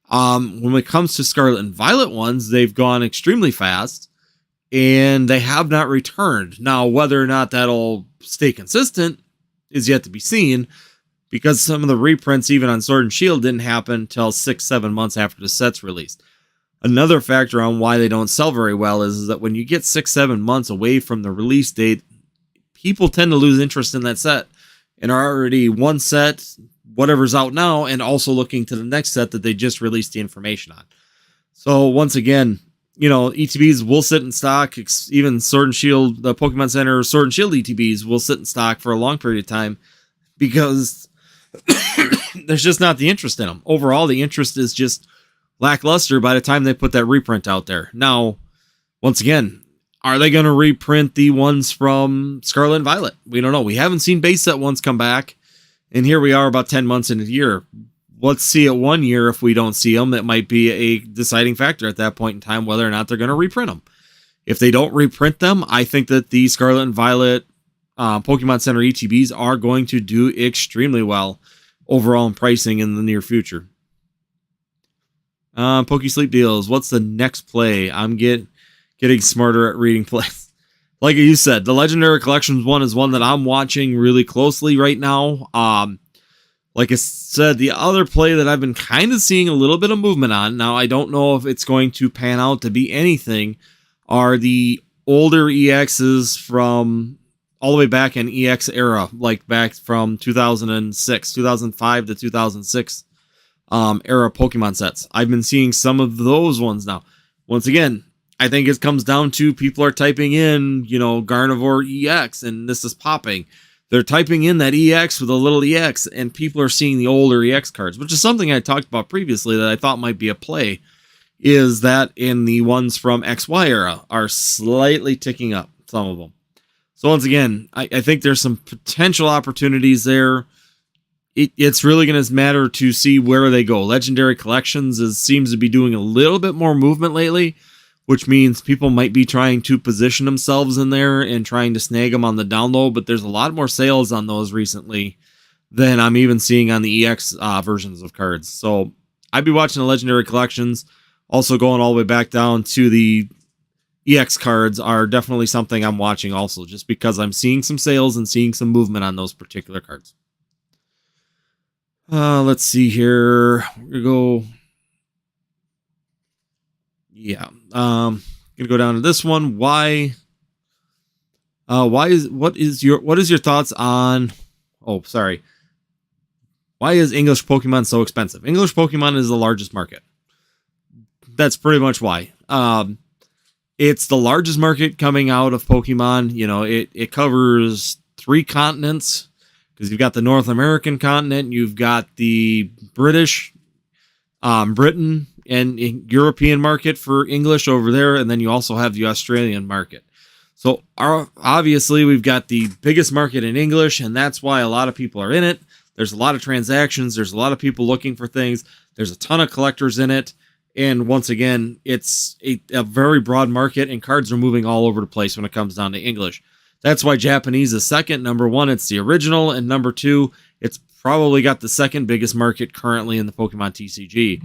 A: When it comes to Scarlet and Violet ones, they've gone extremely fast, and they have not returned. Now, whether or not that'll stay consistent is yet to be seen, because some of the reprints, even on Sword and Shield, didn't happen until 6-7 months after the set's released. Another factor on why they don't sell very well is that when you get 6-7 months away from the release date, people tend to lose interest in that set and are already one set, whatever's out now, and also looking to the next set that they just released the information on. So once again, ETBs will sit in stock. Even Sword and Shield, the Pokemon Center Sword and Shield ETBs will sit in stock for a long period of time because there's just not the interest in them. Overall, the interest is just lackluster by the time they put that reprint out there. Now, once again, are they going to reprint the ones from Scarlet and Violet? We don't know. We haven't seen base set ones come back, and here we are about 10 months into the year. Let's see it 1 year. If we don't see them, that might be a deciding factor at that point in time, whether or not they're going to reprint them. If they don't reprint them, I think that the Scarlet and Violet Pokemon Center ETBs are going to do extremely well overall in pricing in the near future. Pokesleep deals. What's the next play? I'm getting smarter at reading plays. Like you said, the Legendary Collections one is one that I'm watching really closely right now. Like I said, the other play that I've been kind of seeing a little bit of movement on, now I don't know if it's going to pan out to be anything, are the older EXs from all the way back in EX era, like back from 2005 to 2006 era Pokemon sets. I've been seeing some of those ones now. Once again, I think it comes down to people are typing in, Gardevoir EX, and this is popping. They're typing in that EX with a little EX, and people are seeing the older EX cards, which is something I talked about previously that I thought might be a play, is that in the ones from XY era are slightly ticking up, some of them. So once again, I think there's some potential opportunities there. It's really going to matter to see where they go. Legendary Collections seems to be doing a little bit more movement lately, which means people might be trying to position themselves in there and trying to snag them on the down low, but there's a lot more sales on those recently than I'm even seeing on the EX versions of cards. So I'd be watching the Legendary Collections. Also going all the way back down to the EX cards are definitely something I'm watching also, just because I'm seeing some sales and seeing some movement on those particular cards. Let's see here. We're gonna go. Yeah. Gonna go down to this one. What is your thoughts on? Oh, sorry. Why is English Pokemon so expensive? English Pokemon is the largest market. That's pretty much why. It's the largest market coming out of Pokemon. It covers 3 continents, because you've got the North American continent, you've got the British, Britain, and European market for English over there, and then you also have the Australian market. So obviously we've got the biggest market in English, and that's why a lot of people are in it. There's a lot of transactions. There's a lot of people looking for things. There's a ton of collectors in it. And once again, it's a very broad market, and cards are moving all over the place when it comes down to English. That's why Japanese is second. Number 1, it's the original. And number 2, it's probably got the second biggest market currently in the Pokemon TCG.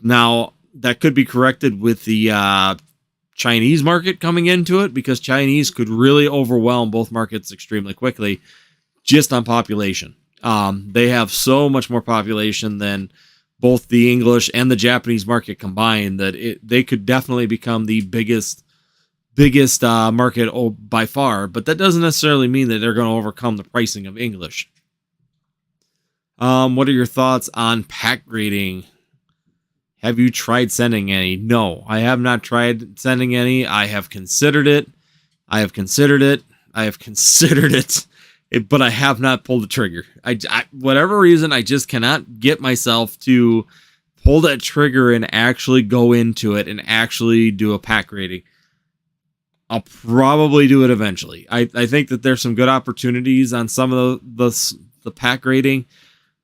A: Now, that could be corrected with the Chinese market coming into it, because Chinese could really overwhelm both markets extremely quickly just on population. They have so much more population than both the English and the Japanese market combined that they could definitely become the biggest market by far, but that doesn't necessarily mean that they're going to overcome the pricing of English. What are your thoughts on pack grading? Have you tried sending any? No, I have not tried sending any. I have considered it. But I have not pulled the trigger. Whatever reason, I just cannot get myself to pull that trigger and actually go into it and actually do a pack rating. I'll probably do it eventually. I think that there's some good opportunities on some of the pack rating.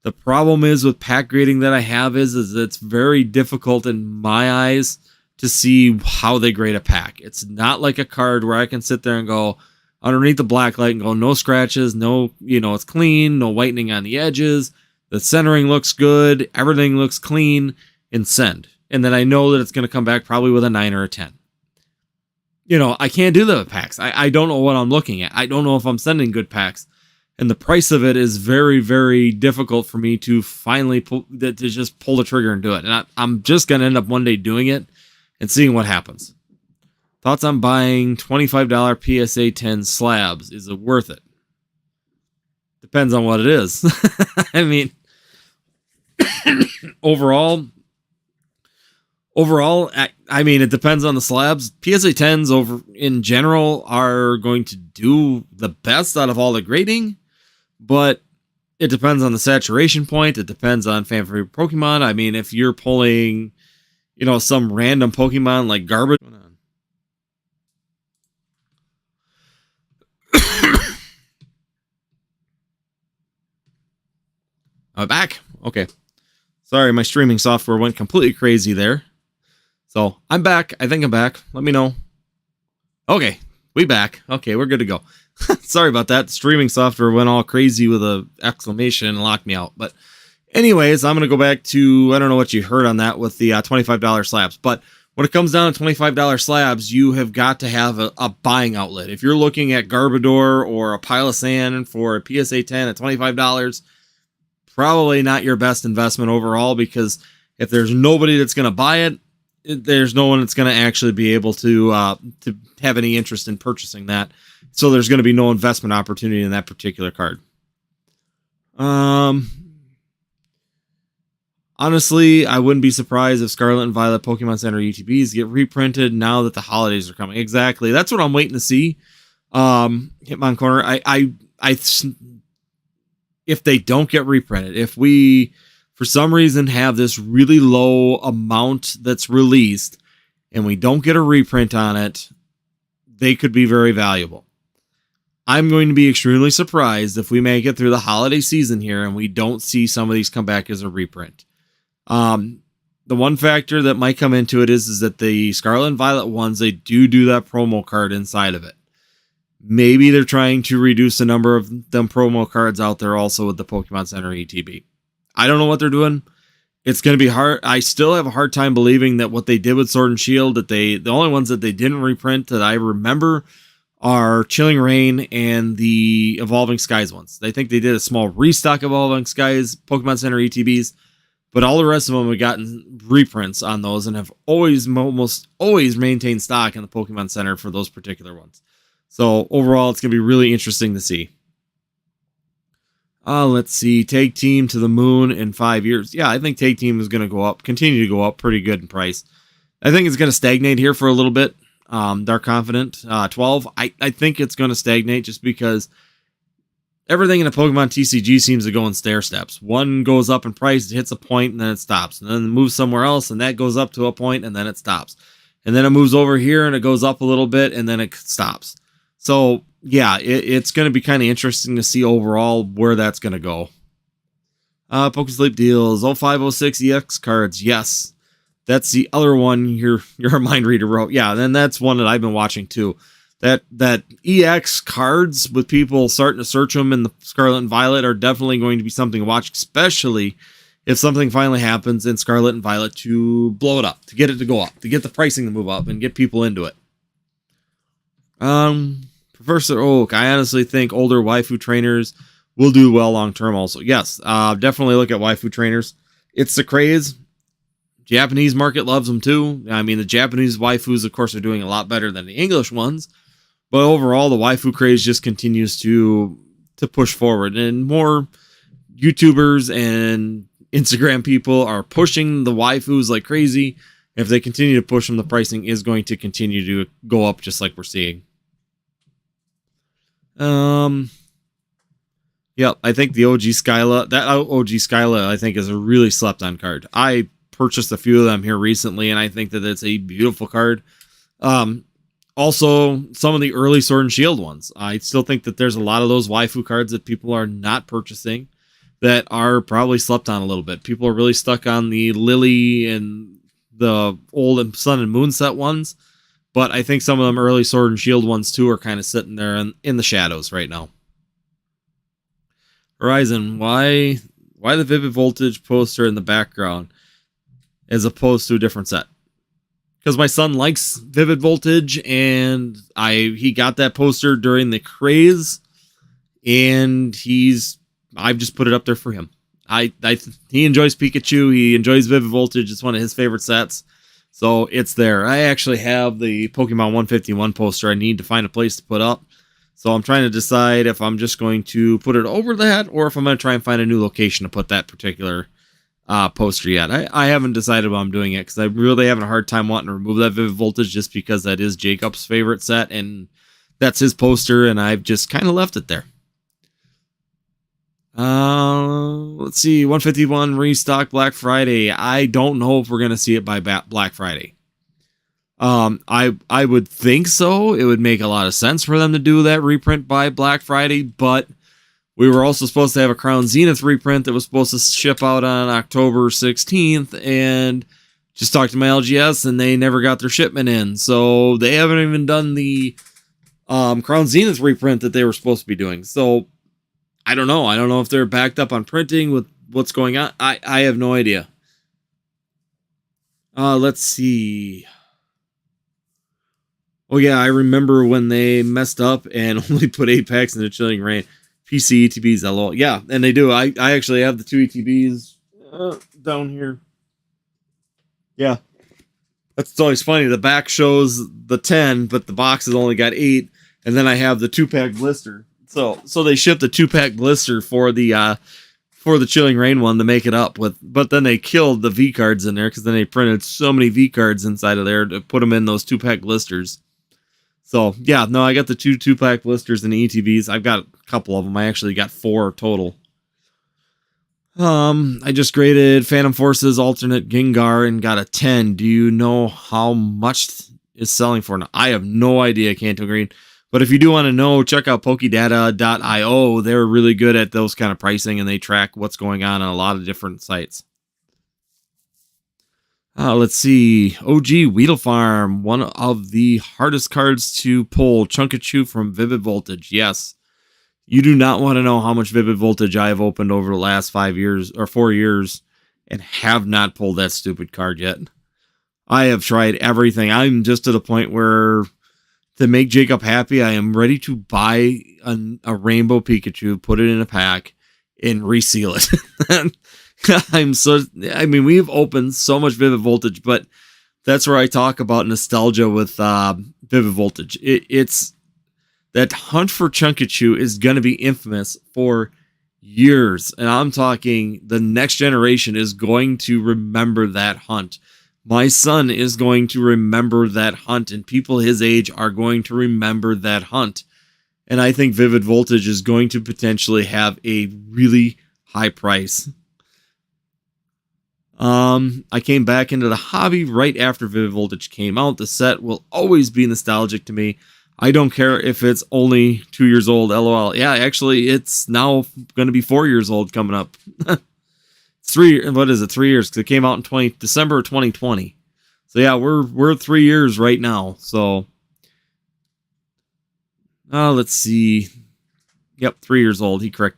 A: The problem is with pack grading that I have is it's very difficult in my eyes to see how they grade a pack. It's not like a card where I can sit there and go underneath the black light and go, no scratches, no, it's clean, no whitening on the edges, the centering looks good, everything looks clean, and send. And then I know that it's going to come back probably with a 9 or a 10. I can't do the packs. I don't know what I'm looking at. I don't know if I'm sending good packs. And the price of it is very, very difficult for me to finally just pull the trigger and do it. And I'm just going to end up one day doing it and seeing what happens. Thoughts on buying $25 PSA 10 slabs? Is it worth it? Depends on what it is. I mean, overall, I mean, it depends on the slabs. PSA 10s in general are going to do the best out of all the grading, but it depends on the saturation point. It depends on fan favorite Pokemon. I mean, if you're pulling, some random Pokemon like garbage. I'm back. Okay. Sorry, my streaming software went completely crazy there. So I'm back. I think I'm back. Let me know. Okay, we back. Okay, we're good to go. Sorry about that. Streaming software went all crazy with a exclamation and locked me out. But anyways, I'm going to go back to, I don't know what you heard on that with the $25 slabs. But when it comes down to $25 slabs, you have got to have a buying outlet. If you're looking at Garbodor or a pile of sand for a PSA 10 at $25, probably not your best investment overall, because if there's nobody that's going to buy it, there's no one that's going to actually be able to have any interest in purchasing that. So there's going to be no investment opportunity in that particular card. Honestly, I wouldn't be surprised if Scarlet and Violet Pokemon Center ETBs get reprinted now that the holidays are coming. Exactly. That's what I'm waiting to see. Hitmon Corner. I if they don't get reprinted, if we for some reason have this really low amount that's released and we don't get a reprint on it, they could be very valuable. I'm going to be extremely surprised if we make it through the holiday season here and we don't see some of these come back as a reprint. The one factor that might come into it is that the Scarlet and Violet ones, they do that promo card inside of it. Maybe they're trying to reduce the number of them promo cards out there also with the Pokemon Center ETB. I don't know what they're doing. It's going to be hard. I still have a hard time believing that what they did with Sword and Shield, that the only ones that they didn't reprint that I remember are Chilling Reign and the Evolving Skies ones. I think they did a small restock of Evolving Skies Pokemon Center ETBs, but all the rest of them have gotten reprints on those and have almost always maintained stock in the Pokemon Center for those particular ones. So overall, it's going to be really interesting to see. Let's see. Tag Team to the moon in 5 years. Yeah, I think Tag Team is going to go up, continue to go up pretty good in price. I think it's going to stagnate here for a little bit. Dark Confident, 12. I think it's going to stagnate just because everything in the Pokemon TCG seems to go in stair steps. One goes up in price, it hits a point, and then it stops. And then it moves somewhere else, and that goes up to a point, and then it stops. And then it moves over here, and it goes up a little bit, and then it stops. So, yeah, it's going to be kind of interesting to see overall where that's going to go. Pokesleep deals, 0506 EX cards, yes. That's the other one your mind reader wrote. Yeah, then that's one that I've been watching too. That EX cards with people starting to search them in the Scarlet and Violet are definitely going to be something to watch, especially if something finally happens in Scarlet and Violet to blow it up, to get it to go up, to get the pricing to move up and get people into it. Professor Oak, I honestly think older waifu trainers will do well long term also. Yes, definitely look at waifu trainers. It's the craze. Japanese market loves them too. I mean, the Japanese waifus, of course, are doing a lot better than the English ones. But overall, the waifu craze just continues to push forward. And more YouTubers and Instagram people are pushing the waifus like crazy. If they continue to push them, the pricing is going to continue to go up just like we're seeing. Yep, I think the OG Skyla, that OG Skyla, I think is a really slept on card. I purchased a few of them here recently, and I think that it's a beautiful card. Also, some of the early Sword and Shield ones. I still think that there's a lot of those waifu cards that people are not purchasing that are probably slept on a little bit. People are really stuck on the Lily and the old Sun and Moon set ones, but I think some of them early Sword and Shield ones too are kind of sitting there in the shadows right now. Horizon, why the Vivid Voltage poster in the background as opposed to a different set? Because my son likes Vivid Voltage, and he got that poster during the craze, and I've just put it up there for him. He enjoys Pikachu, he enjoys Vivid Voltage, it's one of his favorite sets, so it's there. I actually have the Pokemon 151 poster I need to find a place to put up, so I'm trying to decide if I'm just going to put it over that, or if I'm going to try and find a new location to put that particular poster yet. I haven't decided what I'm doing it, because I'm really having a hard time wanting to remove that Vivid Voltage, just because that is Jacob's favorite set, and that's his poster, and I've just kind of left it there. Let's see, 151 restock Black Friday. I don't know if we're going to see it by Black Friday. I would think so. It would make a lot of sense for them to do that reprint by Black Friday, but we were also supposed to have a Crown Zenith reprint that was supposed to ship out on October 16th, and just talked to my LGS and they never got their shipment in. So they haven't even done the Crown Zenith reprint that they were supposed to be doing. So I don't know. I don't know if they're backed up on printing with what's going on. I have no idea. Let's see. Oh yeah, I remember when they messed up and only put 8 packs in the Chilling Rain. PC ETBs, LOL. Yeah, and they do. I actually have the 2 ETBs down here. Yeah. That's always funny. The back shows the 10, but the box has only got 8. And then I have the 2-pack blister. So they shipped the 2-pack blister for the Chilling Rain one to make it up with. But then they killed the V cards in there because then they printed so many V cards inside of there to put them in those 2-pack blisters. So yeah, no, I got the 2-pack blisters and the ETBs. I've got a couple of them. I actually got 4 total. I just graded Phantom Forces alternate Gengar and got a 10. Do you know how much is selling for now? I have no idea, Canto Green. But if you do want to know, check out Pokedata.io. They're really good at those kind of pricing, and they track what's going on a lot of different sites. Let's see. OG Weedle Farm, one of the hardest cards to pull. Chunkachu from Vivid Voltage. Yes. You do not want to know how much Vivid Voltage I have opened over the last 5 years or 4 years and have not pulled that stupid card yet. I have tried everything. I'm just to the point where to make Jacob happy, I am ready to buy a Rainbow Pikachu, put it in a pack, and reseal it. We've opened so much Vivid Voltage, but that's where I talk about nostalgia with Vivid Voltage. It's that hunt for Chunkachu is going to be infamous for years. And I'm talking the next generation is going to remember that hunt. My son is going to remember that hunt, and people his age are going to remember that hunt. And I think Vivid Voltage is going to potentially have a really high price. I came back into the hobby right after Vivid Voltage came out. The set will always be nostalgic to me. I don't care if it's only 2 years old, LOL. Yeah, actually, it's now going to be 4 years old coming up. It's 3 years? Because it came out in December of 2020. So yeah, we're 3 years right now. So, let's see. Yep, 3 years old. He correct.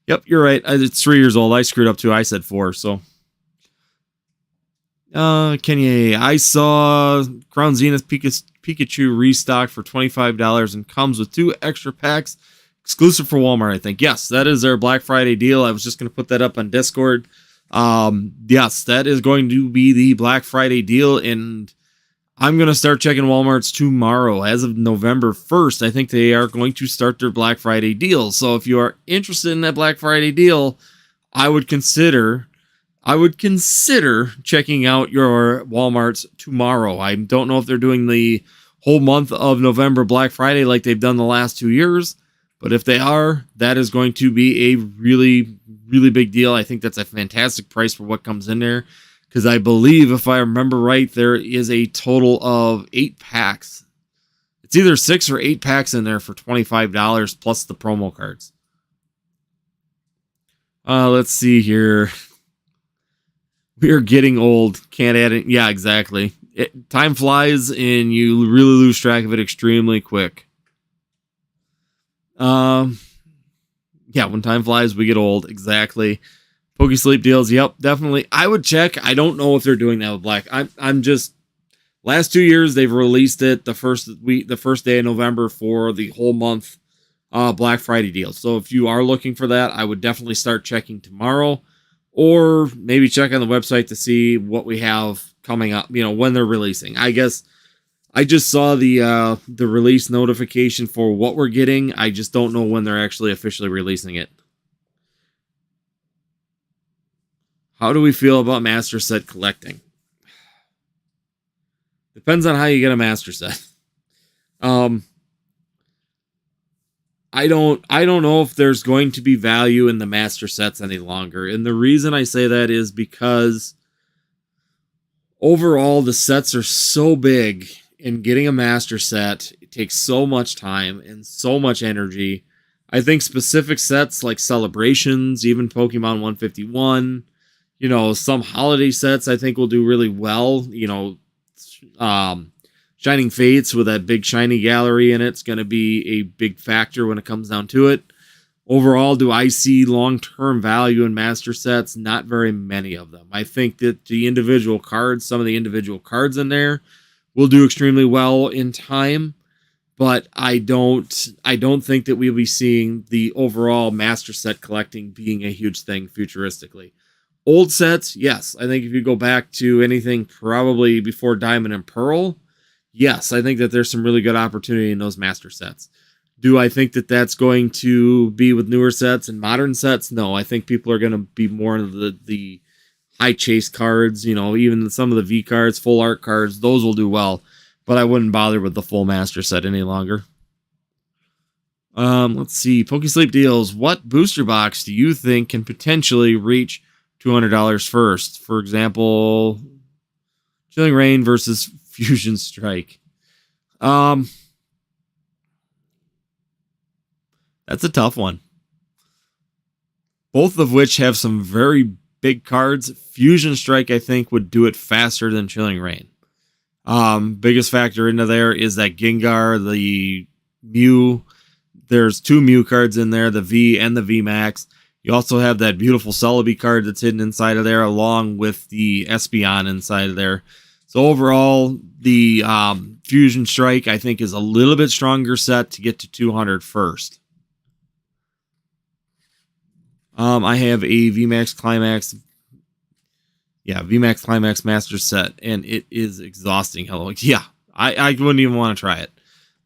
A: Yep, you're right. It's 3 years old. I screwed up too. I said 4. So, Kenya, I saw Crown Zenith Pikachu restock for $25 and comes with 2 extra packs, exclusive for Walmart, I think. Yes, that is their Black Friday deal. I was just going to put that up on Discord. Yes, that is going to be the Black Friday deal, and I'm going to start checking Walmart's tomorrow. As of November 1st, I think they are going to start their Black Friday deal. So if you are interested in that Black Friday deal, I would consider checking out your Walmart's tomorrow. I don't know if they're doing the whole month of November Black Friday like they've done the last 2 years, but if they are, that is going to be a really, really big deal. I think that's a fantastic price for what comes in there, because I believe, if I remember right, there is a total of 8 packs. It's either 6 or 8 packs in there for $25 plus the promo cards. Let's see here. We are getting old. Can't add it. Yeah, exactly. Time flies and you really lose track of it extremely quick. Yeah, when time flies, we get old. Exactly. Pokesleep deals. Yep, definitely. I would check. I don't know if they're doing that with Black. I'm just, last 2 years they've released it the first day of November for the whole month Black Friday deal. So if you are looking for that, I would definitely start checking tomorrow. Or maybe check on the website to see what we have coming up, when they're releasing. I guess I just saw the release notification for what we're getting. I just don't know when they're actually officially releasing it. How do we feel about master set collecting? Depends on how you get a master set. I don't know if there's going to be value in the master sets any longer. And the reason I say that is because overall the sets are so big, and getting a master set, it takes so much time and so much energy. I think specific sets like Celebrations, even Pokemon 151, You know, some holiday sets I think will do really well. You know, Shining Fates with that big shiny gallery in it's going to be a big factor when it comes down to it. Overall, do I see long-term value in master sets? Not very many of them. I think that the individual cards, some of the individual cards in there, will do extremely well in time, but I don't think that we'll be seeing the overall master set collecting being a huge thing futuristically. Old sets, yes. I think if you go back to anything probably before Diamond and Pearl, yes, I think that there's some really good opportunity in those master sets. Do I think that that's going to be with newer sets and modern sets? No, I think people are going to be more into the high chase cards, you know, even some of the V cards, full art cards, those will do well, but I wouldn't bother with the full master set any longer. Let's see, PokeSleep deals. What booster box do you think can potentially reach $200 first? For example, Chilling Reign versus Fusion Strike. That's a tough one. Both of which have some very big cards. Fusion Strike, I think, would do it faster than Chilling Reign. Biggest factor into there is that Gengar, the Mew. There's 2 Mew cards in there, the V and the V Max. You also have that beautiful Celebi card that's hidden inside of there, along with the Espeon inside of there. So overall, the Fusion Strike, I think, is a little bit stronger set to get to 200 first. I have a VMAX Climax. Yeah, VMAX Climax Master set, and it is exhausting. Hello. Yeah, I wouldn't even want to try it.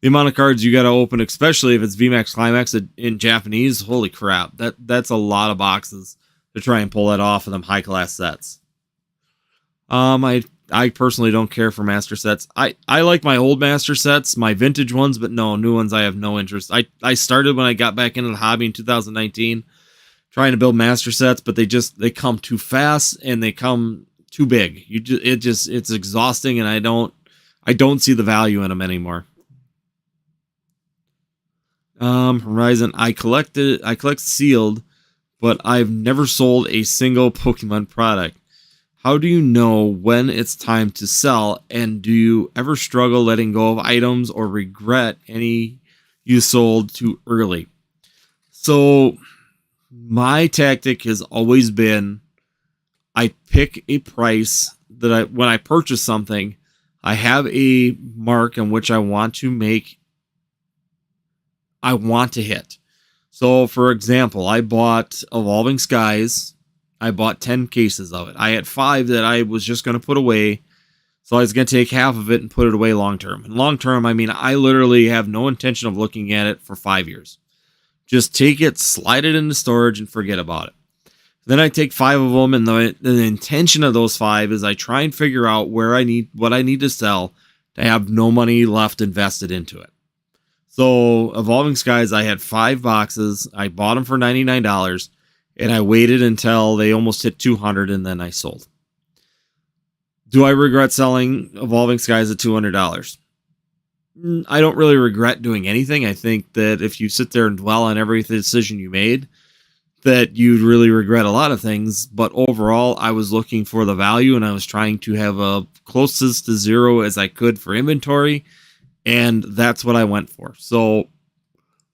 A: The amount of cards you got to open, especially if it's VMAX Climax in Japanese, holy crap. That's a lot of boxes to try and pull that off of them high-class sets. I personally don't care for master sets. I like my old master sets, my vintage ones, but no, new ones I have no interest. I started when I got back into the hobby in 2019 trying to build master sets, but they come too fast and they come too big. It's exhausting, and I don't see the value in them anymore. Horizon, I collect sealed, but I've never sold a single Pokemon product. How do you know when it's time to sell, and do you ever struggle letting go of items or regret any you sold too early? So my tactic has always been, I pick a price that when I purchase something, I have a mark on which I want to hit. So for example, I bought Evolving Skies. I bought 10 cases of it. I had 5 that I was just going to put away. So I was going to take half of it and put it away long term. And long term, I mean, I literally have no intention of looking at it for 5 years. Just take it, slide it into storage, and forget about it. Then I take 5 of them, and the intention of those 5 is I try and figure out what I need to sell to have no money left invested into it. So Evolving Skies, I had 5 boxes. I bought them for $99, and I waited until they almost hit 200, and then I sold. Do I regret selling Evolving Skies at $200? I don't really regret doing anything. I think that if you sit there and dwell on every decision you made, that you'd really regret a lot of things. But overall, I was looking for the value, and I was trying to have a closest to zero as I could for inventory, and that's what I went for. So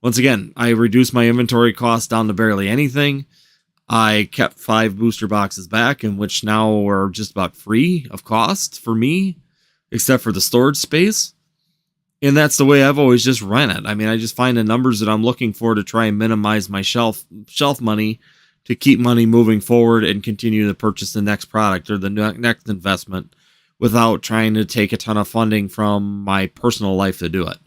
A: once again, I reduced my inventory cost down to barely anything. I kept 5 booster boxes back, in which now are just about free of cost for me, except for the storage space. And that's the way I've always just run it. I mean, I just find the numbers that I'm looking for to try and minimize my shelf money to keep money moving forward and continue to purchase the next product or the next investment without trying to take a ton of funding from my personal life to do it.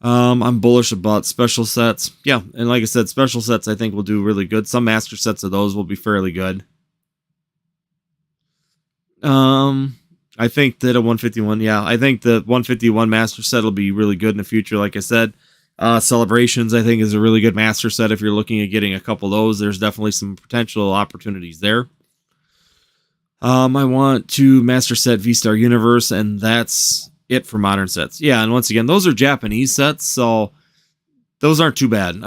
A: I'm bullish about special sets. Yeah, and like I said, special sets I think will do really good. Some master sets of those will be fairly good. I think that a 151, I think the 151 master set will be really good in the future. Like I said, Celebrations I think is a really good master set. If you're looking at getting a couple of those, there's definitely some potential opportunities there. I want to master set V-Star Universe, and that's it for modern sets. Yeah, and once again, those are Japanese sets, so those aren't too bad.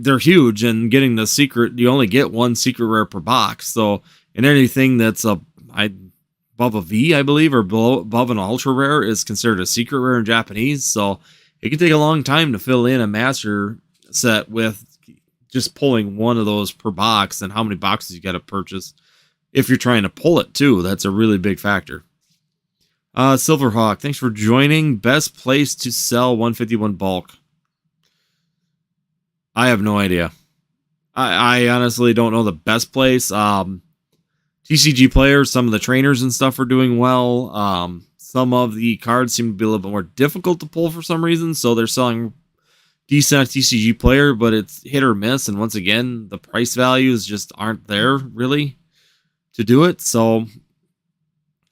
A: They're huge, and getting the secret, you only get one secret rare per box. So, and anything that's above a V, I believe, or above an ultra rare is considered a secret rare in Japanese. So it can take a long time to fill in a master set with just pulling one of those per box, and how many boxes you got to purchase if you're trying to pull it too. That's a really big factor. Silverhawk, thanks for joining. Best place to sell 151 bulk. I have no idea. I honestly don't know the best place. TCG players, some of the trainers and stuff are doing well. Some of the cards seem to be a little bit more difficult to pull for some reason, so they're selling decent TCG player, but it's hit or miss. And once again, the price values just aren't there really to do it. So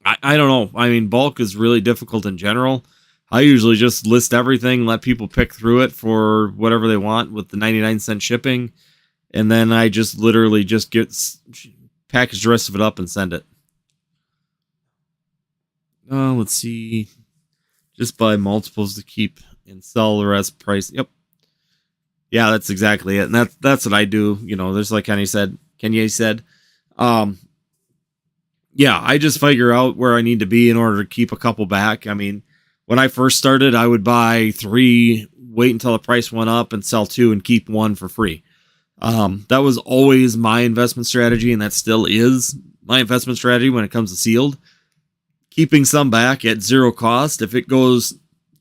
A: I don't know. I mean, bulk is really difficult in general. I usually just list everything, let people pick through it for whatever they want with the 99-cent shipping. And then I just literally just package the rest of it up and send it. Let's see. Just buy multiples to keep and sell the rest price. Yep. Yeah, that's exactly it. And that's what I do. You know, there's like Kanye said. Yeah, I just figure out where I need to be in order to keep a couple back. I mean, when I first started, I would buy 3, wait until the price went up and sell 2 and keep 1 for free. That was always my investment strategy, and that still is my investment strategy when it comes to sealed. Keeping some back at 0 cost. If it goes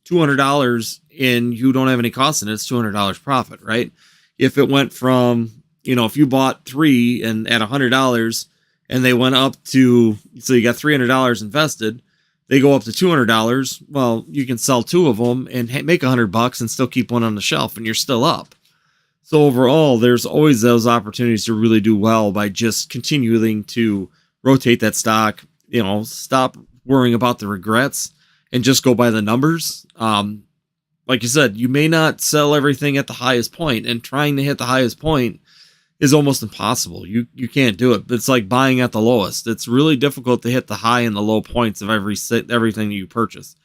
A: $200 and you don't have any cost in it, it's $200 profit, right? If it went from, if you bought 3 and at $100 and they went up to, so you got $300 invested, they go up to $200. Well, you can sell 2 of them and make $100 and still keep 1 on the shelf, and you're still up. So overall, there's always those opportunities to really do well by just continuing to rotate that stock. Stop worrying about the regrets and just go by the numbers. Like you said, you may not sell everything at the highest point, and trying to hit the highest point is almost impossible. You can't do it. It's like buying at the lowest. It's really difficult to hit the high and the low points of everything you purchase.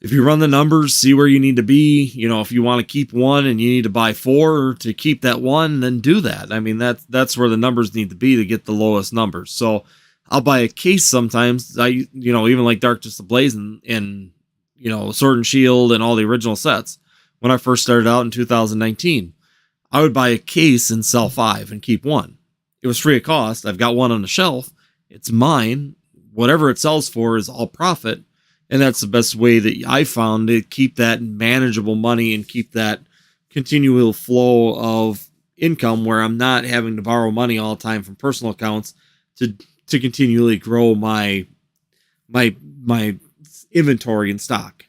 A: If you run the numbers, see where you need to be. If you want to keep 1 and you need to buy 4 to keep that 1, then do that. I mean, that's where the numbers need to be to get the lowest numbers. So I'll buy a case sometimes. Even like Darkness Ablaze and Sword and Shield and all the original sets. When I first started out in 2019, I would buy a case and sell 5 and keep 1. It was free of cost. I've got 1 on the shelf. It's mine. Whatever it sells for is all profit. And that's the best way that I found to keep that manageable money and keep that continual flow of income where I'm not having to borrow money all the time from personal accounts to continually grow my inventory and stock.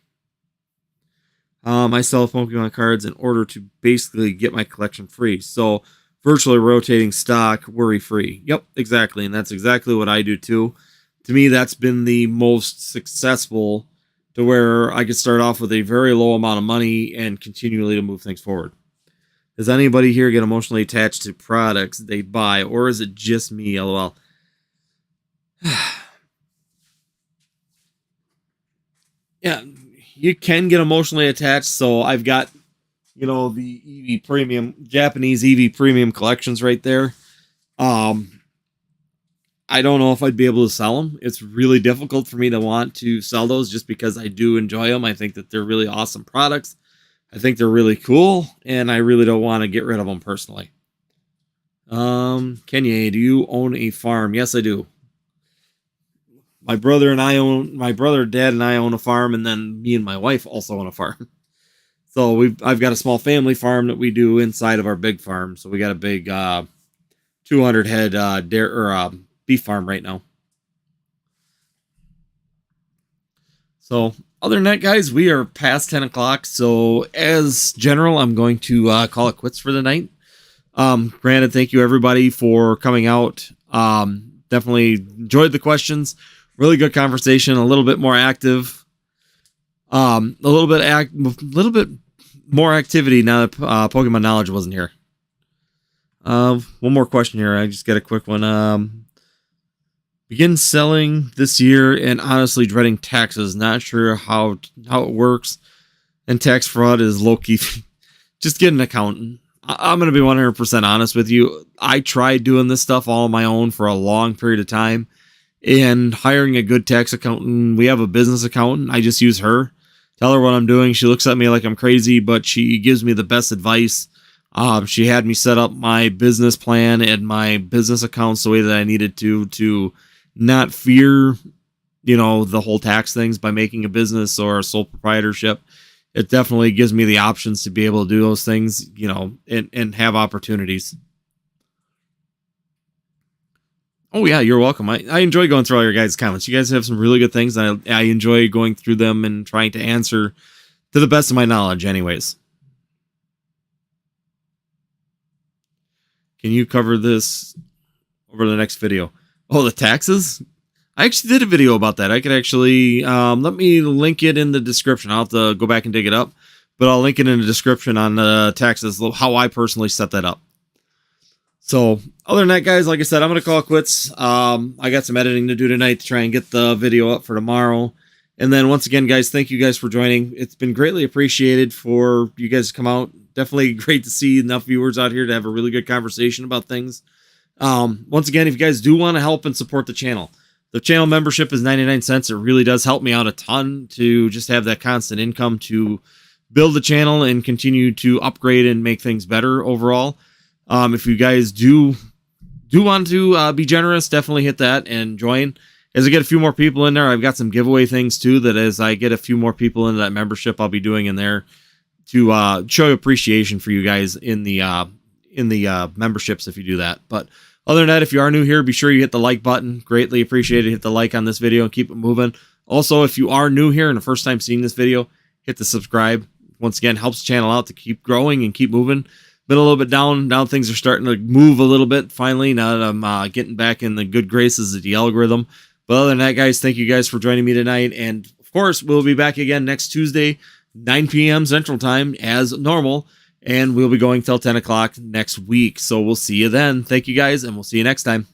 A: I sell Pokemon cards in order to basically get my collection free. So virtually rotating stock, worry free. Yep, exactly. And that's exactly what I do too. To me, that's been the most successful, to where I could start off with a very low amount of money and continually to move things forward. Does anybody here get emotionally attached to products they buy, or is it just me? LOL. Yeah, you can get emotionally attached. So I've got, the EV premium, Japanese EV premium collections right there. I don't know if I'd be able to sell them. It's really difficult for me to want to sell those just because I do enjoy them. I think that they're really awesome products. I think they're really cool, and I really don't want to get rid of them personally. Kenya, do you own a farm? Yes, I do. My brother, dad, and I own a farm, and then me and my wife also own a farm. So I've got a small family farm that we do inside of our big farm. So we got a big 200 head beef farm right now. So other than that, guys, we are past 10 o'clock. So as general, I'm going to call it quits for the night. Granted, thank you everybody for coming out. Definitely enjoyed the questions. Really good conversation. A little bit more active. A little bit more activity now that Pokemon Knowledge wasn't here. One more question here. I just got a quick one. Begin selling this year and honestly dreading taxes. Not sure how it works. And tax fraud is low-key just get an accountant. I'm going to be 100% honest with you. I tried doing this stuff all on my own for a long period of time, and hiring a good tax accountant. We have a business accountant. I just use her. Tell her what I'm doing. She looks at me like I'm crazy, but she gives me the best advice. She had me set up my business plan and my business accounts the way that I needed to not fear, the whole tax things by making a business or a sole proprietorship. It definitely gives me the options to be able to do those things, and have opportunities. Oh yeah, you're welcome. I enjoy going through all your guys' comments. You guys have some really good things. I enjoy going through them and trying to answer to the best of my knowledge anyways. Can you cover this over the next video? Oh, the taxes? I actually did a video about that. I could actually, let me link it in the description. I'll have to go back and dig it up, but I'll link it in the description on the taxes, how I personally set that up. So other than that, guys, like I said, I'm going to call it quits. I got some editing to do tonight to try and get the video up for tomorrow. And then once again, guys, thank you guys for joining. It's been greatly appreciated for you guys to come out. Definitely great to see enough viewers out here to have a really good conversation about things. Once again, if you guys do want to help and support the channel membership is 99 cents. It really does help me out a ton to just have that constant income to build the channel and continue to upgrade and make things better overall. If you guys do want to be generous, definitely hit that and join. As I get a few more people in there, I've got some giveaway things too that as I get a few more people into that membership, I'll be doing in there to show appreciation for you guys in the memberships if you do that. But other than that, if you are new here, be sure you hit the like button. Greatly appreciate it. Hit the like on this video and keep it moving. Also, if you are new here and the first time seeing this video, hit the subscribe. Once again, helps the channel out to keep growing and keep moving. Been a little bit down. Now things are starting to move a little bit finally, now that I'm getting back in the good graces of the algorithm. But other than that, guys, thank you guys for joining me tonight. And of course, we'll be back again next Tuesday, 9 p.m. Central Time as normal. And we'll be going till 10 o'clock next week. So we'll see you then. Thank you guys, and we'll see you next time.